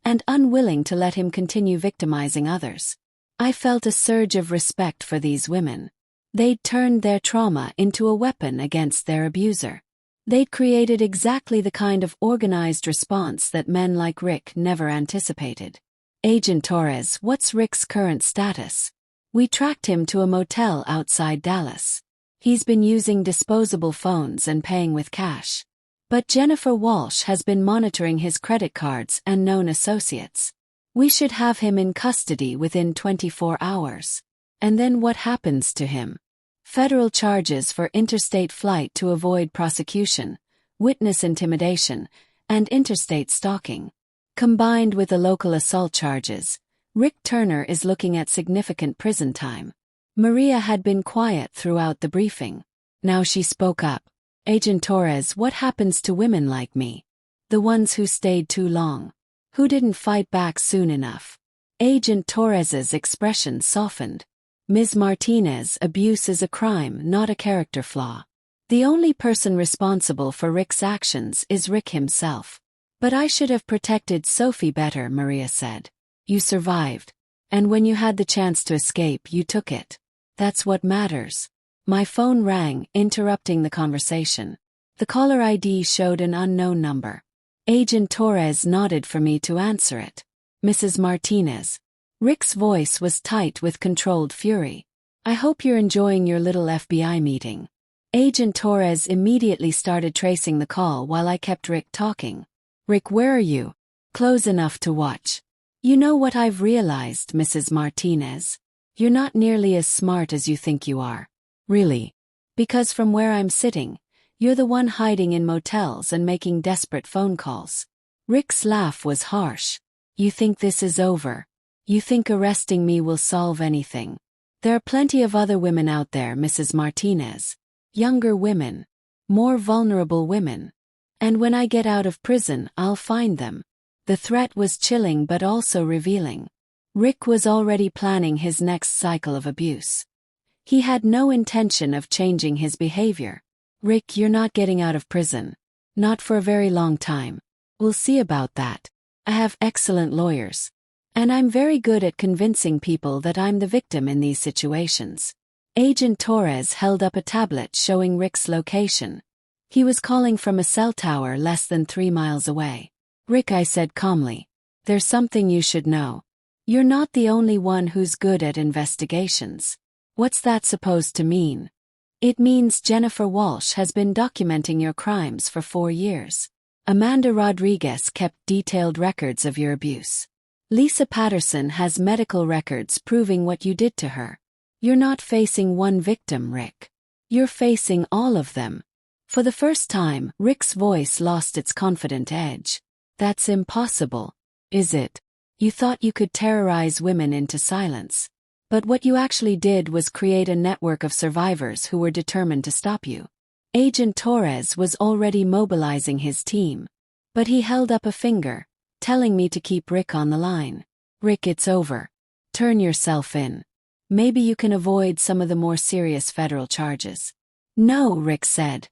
and unwilling to let him continue victimizing others. I felt a surge of respect for these women. They'd turned their trauma into a weapon against their abuser. They'd created exactly the kind of organized response that men like Rick never anticipated. Agent Torres, what's Rick's current status? We tracked him to a motel outside Dallas. He's been using disposable phones and paying with cash. But Jennifer Walsh has been monitoring his credit cards and known associates. We should have him in custody within 24 hours. And then what happens to him? Federal charges for interstate flight to avoid prosecution, witness intimidation, and interstate stalking. Combined with the local assault charges, Rick Turner is looking at significant prison time. Maria had been quiet throughout the briefing. Now she spoke up. Agent Torres, what happens to women like me? The ones who stayed too long. Who didn't fight back soon enough? Agent Torres's expression softened. Ms. Martinez, abuse is a crime, not a character flaw. The only person responsible for Rick's actions is Rick himself. But I should have protected Sophie better, Maria said. You survived. And when you had the chance to escape, you took it. That's what matters. My phone rang, interrupting the conversation. The caller ID showed an unknown number. Agent Torres nodded for me to answer it. Mrs. Martinez. Rick's voice was tight with controlled fury. I hope you're enjoying your little FBI meeting. Agent Torres immediately started tracing the call while I kept Rick talking. Rick, where are you? Close enough to watch. You know what I've realized, Mrs. Martinez? You're not nearly as smart as you think you are. Really? Because from where I'm sitting, you're the one hiding in motels and making desperate phone calls. Rick's laugh was harsh. You think this is over? You think arresting me will solve anything? There are plenty of other women out there, Mrs. Martinez. Younger women. More vulnerable women. And when I get out of prison, I'll find them. The threat was chilling but also revealing. Rick was already planning his next cycle of abuse. He had no intention of changing his behavior. Rick, you're not getting out of prison. Not for a very long time. We'll see about that. I have excellent lawyers. And I'm very good at convincing people that I'm the victim in these situations. Agent Torres held up a tablet showing Rick's location. He was calling from a cell tower less than 3 miles away. Rick, I said calmly. There's something you should know. You're not the only one who's good at investigations. What's that supposed to mean? It means Jennifer Walsh has been documenting your crimes for 4 years. Amanda Rodriguez kept detailed records of your abuse. Lisa Patterson has medical records proving what you did to her. You're not facing one victim, Rick. You're facing all of them. For the first time, Rick's voice lost its confident edge. That's impossible. Is it? You thought you could terrorize women into silence. But what you actually did was create a network of survivors who were determined to stop you. Agent Torres was already mobilizing his team. But he held up a finger, telling me to keep Rick on the line. Rick, it's over. Turn yourself in. Maybe you can avoid some of the more serious federal charges. No, Rick said,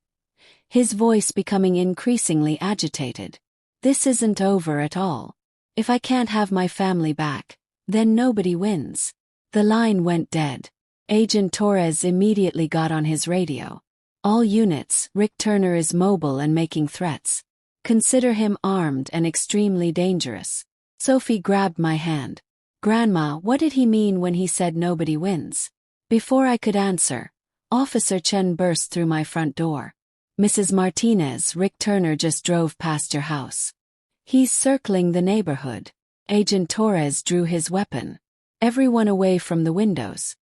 his voice becoming increasingly agitated. This isn't over at all. If I can't have my family back, then nobody wins. The line went dead. Agent Torres immediately got on his radio. All units, Rick Turner is mobile and making threats. Consider him armed and extremely dangerous. Sophie grabbed my hand. Grandma, what did he mean when he said nobody wins? Before I could answer, Officer Chen burst through my front door. Mrs. Martinez, Rick Turner just drove past your house. He's circling the neighborhood. Agent Torres drew his weapon. Everyone away from the windows.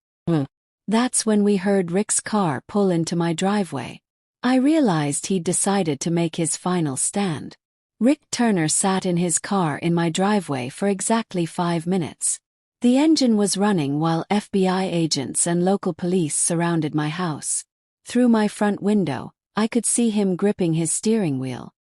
That's when we heard Rick's car pull into my driveway. I realized he'd decided to make his final stand. Rick Turner sat in his car in my driveway for exactly 5 minutes. The engine was running while FBI agents and local police surrounded my house. Through my front window, I could see him gripping his steering wheel.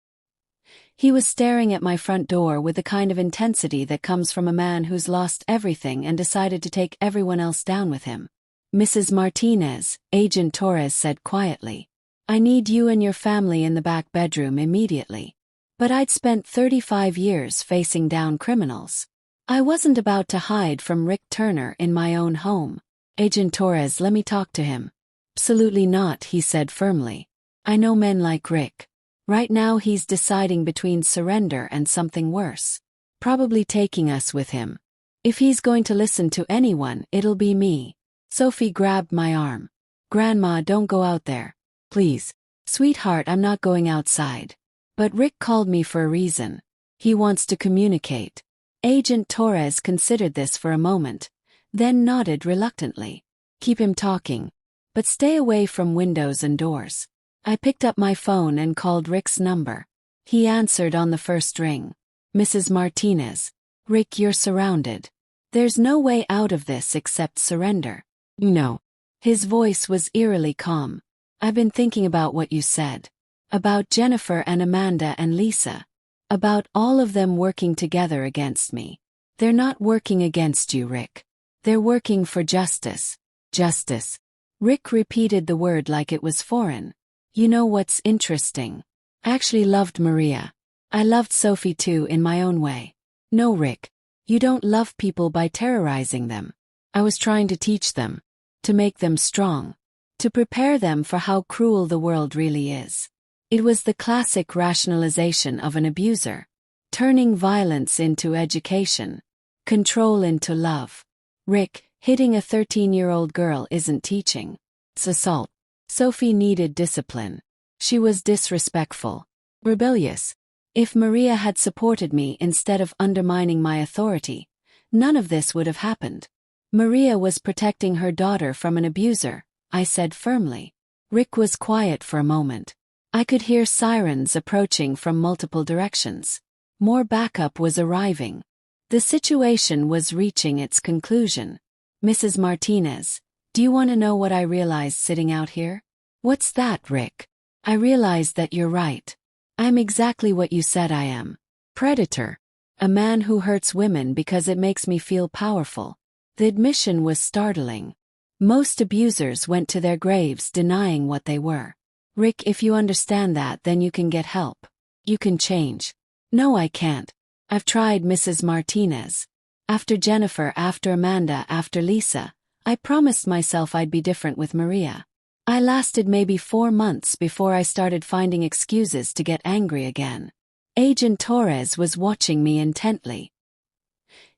He was staring at my front door with the kind of intensity that comes from a man who's lost everything and decided to take everyone else down with him. Mrs. Martinez, Agent Torres said quietly, I need you and your family in the back bedroom immediately. But I'd spent 35 years facing down criminals. I wasn't about to hide from Rick Turner in my own home. Agent Torres, let me talk to him. Absolutely not, he said firmly. I know men like Rick. Right now he's deciding between surrender and something worse. Probably taking us with him. If he's going to listen to anyone, it'll be me. Sophie grabbed my arm. Grandma, don't go out there. Please. Sweetheart, I'm not going outside. But Rick called me for a reason. He wants to communicate. Agent Torres considered this for a moment, then nodded reluctantly. Keep him talking. But stay away from windows and doors. I picked up my phone and called Rick's number. He answered on the first ring. Mrs. Martinez. Rick, you're surrounded. There's no way out of this except surrender. No. His voice was eerily calm. I've been thinking about what you said. About Jennifer and Amanda and Lisa. About all of them working together against me. They're not working against you, Rick. They're working for justice. Justice. Rick repeated the word like it was foreign. You know what's interesting? I actually loved Maria. I loved Sophie too in my own way. No, Rick. You don't love people by terrorizing them. I was trying to teach them. To make them strong. To prepare them for how cruel the world really is. It was the classic rationalization of an abuser. Turning violence into education. Control into love. Rick, hitting a 13-year-old girl isn't teaching. It's assault. Sophie needed discipline. She was disrespectful. Rebellious. If Maria had supported me instead of undermining my authority, none of this would have happened. Maria was protecting her daughter from an abuser, I said firmly. Rick was quiet for a moment. I could hear sirens approaching from multiple directions. More backup was arriving. The situation was reaching its conclusion. Mrs. Martinez, do you want to know what I realized sitting out here? What's that, Rick? I realized that you're right. I'm exactly what you said I am. Predator. A man who hurts women because it makes me feel powerful. The admission was startling. Most abusers went to their graves denying what they were. Rick, if you understand that, then you can get help. You can change. No, I can't. I've tried, Mrs. Martinez. After Jennifer, after Amanda, after Lisa, I promised myself I'd be different with Maria. I lasted maybe 4 months before I started finding excuses to get angry again. Agent Torres was watching me intently.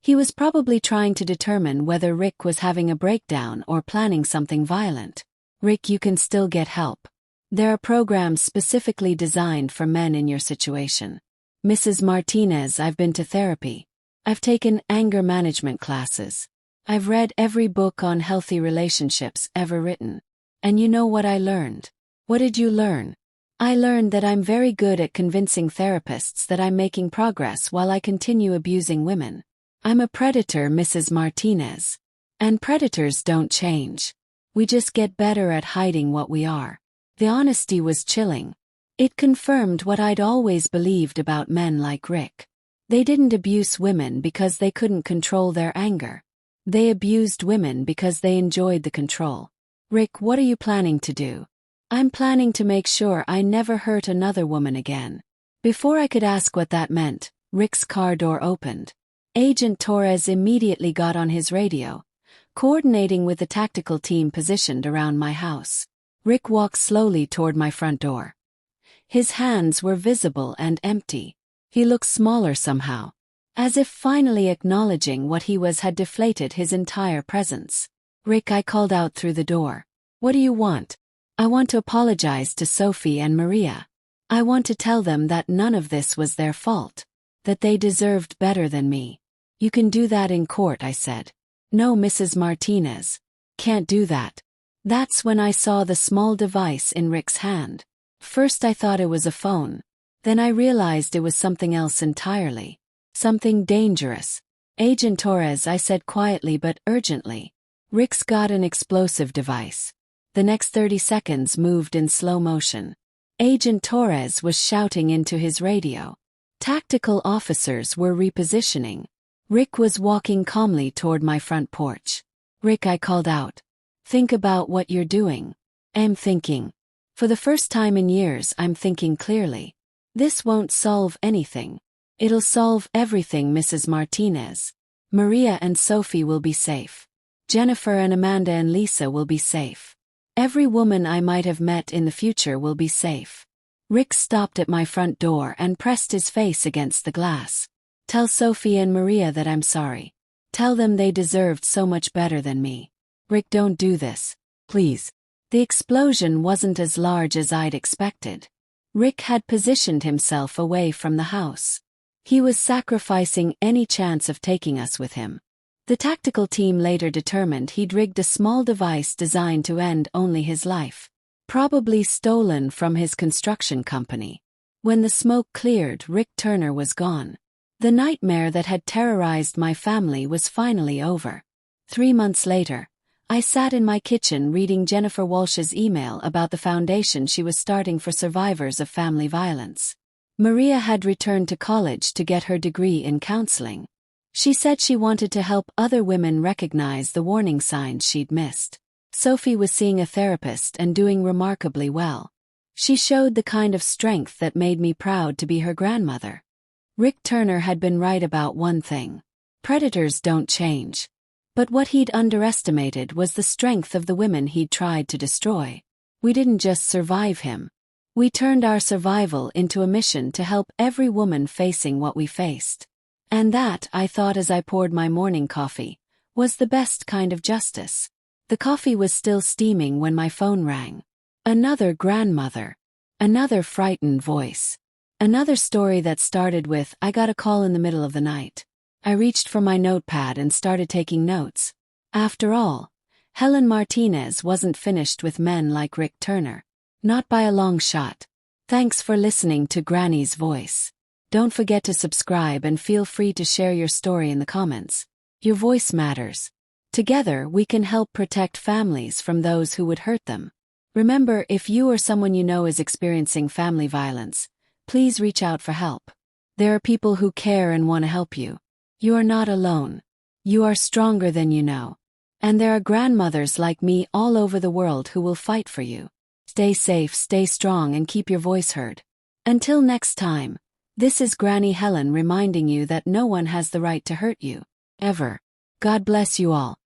He was probably trying to determine whether Rick was having a breakdown or planning something violent. Rick, you can still get help. There are programs specifically designed for men in your situation. Mrs. Martinez, I've been to therapy. I've taken anger management classes. I've read every book on healthy relationships ever written. And you know what I learned? What did you learn? I learned that I'm very good at convincing therapists that I'm making progress while I continue abusing women. I'm a predator, Mrs. Martinez. And predators don't change. We just get better at hiding what we are. The honesty was chilling. It confirmed what I'd always believed about men like Rick. They didn't abuse women because they couldn't control their anger. They abused women because they enjoyed the control. Rick, what are you planning to do? I'm planning to make sure I never hurt another woman again. Before I could ask what that meant, Rick's car door opened. Agent Torres immediately got on his radio, coordinating with the tactical team positioned around my house. Rick walked slowly toward my front door. His hands were visible and empty. He looked smaller somehow, as if finally acknowledging what he was had deflated his entire presence. Rick, I called out through the door. What do you want? I want to apologize to Sophie and Maria. I want to tell them that none of this was their fault, that they deserved better than me. You can do that in court, I said. No, Mrs. Martinez. Can't do that. That's when I saw the small device in Rick's hand. First I thought it was a phone. Then I realized it was something else entirely. Something dangerous. Agent Torres, I said quietly but urgently. Rick's got an explosive device. The next 30 seconds moved in slow motion. Agent Torres was shouting into his radio. Tactical officers were repositioning. Rick was walking calmly toward my front porch. Rick, I called out. Think about what you're doing. I'm thinking. For the first time in years, I'm thinking clearly. This won't solve anything. It'll solve everything, Mrs. Martinez. Maria and Sophie will be safe. Jennifer and Amanda and Lisa will be safe. Every woman I might have met in the future will be safe. Rick stopped at my front door and pressed his face against the glass. Tell Sophie and Maria that I'm sorry. Tell them they deserved so much better than me. Rick, don't do this. Please. The explosion wasn't as large as I'd expected. Rick had positioned himself away from the house. He was sacrificing any chance of taking us with him. The tactical team later determined he'd rigged a small device designed to end only his life. Probably stolen from his construction company. When the smoke cleared, Rick Turner was gone. The nightmare that had terrorized my family was finally over. 3 months later, I sat in my kitchen reading Jennifer Walsh's email about the foundation she was starting for survivors of family violence. Maria had returned to college to get her degree in counseling. She said she wanted to help other women recognize the warning signs she'd missed. Sophie was seeing a therapist and doing remarkably well. She showed the kind of strength that made me proud to be her grandmother. Rick Turner had been right about one thing. Predators don't change. But what he'd underestimated was the strength of the women he'd tried to destroy. We didn't just survive him. We turned our survival into a mission to help every woman facing what we faced. And that, I thought as I poured my morning coffee, was the best kind of justice. The coffee was still steaming when my phone rang. Another grandmother. Another frightened voice. Another story that started with, "I got a call in the middle of the night." I reached for my notepad and started taking notes. After all, Helen Martinez wasn't finished with men like Rick Turner. Not by a long shot. Thanks for listening to Granny's Voice. Don't forget to subscribe and feel free to share your story in the comments. Your voice matters. Together we can help protect families from those who would hurt them. Remember, if you or someone you know is experiencing family violence, please reach out for help. There are people who care and want to help you. You are not alone. You are stronger than you know. And there are grandmothers like me all over the world who will fight for you. Stay safe, stay strong, and keep your voice heard. Until next time, this is Granny Helen reminding you that no one has the right to hurt you. Ever. God bless you all.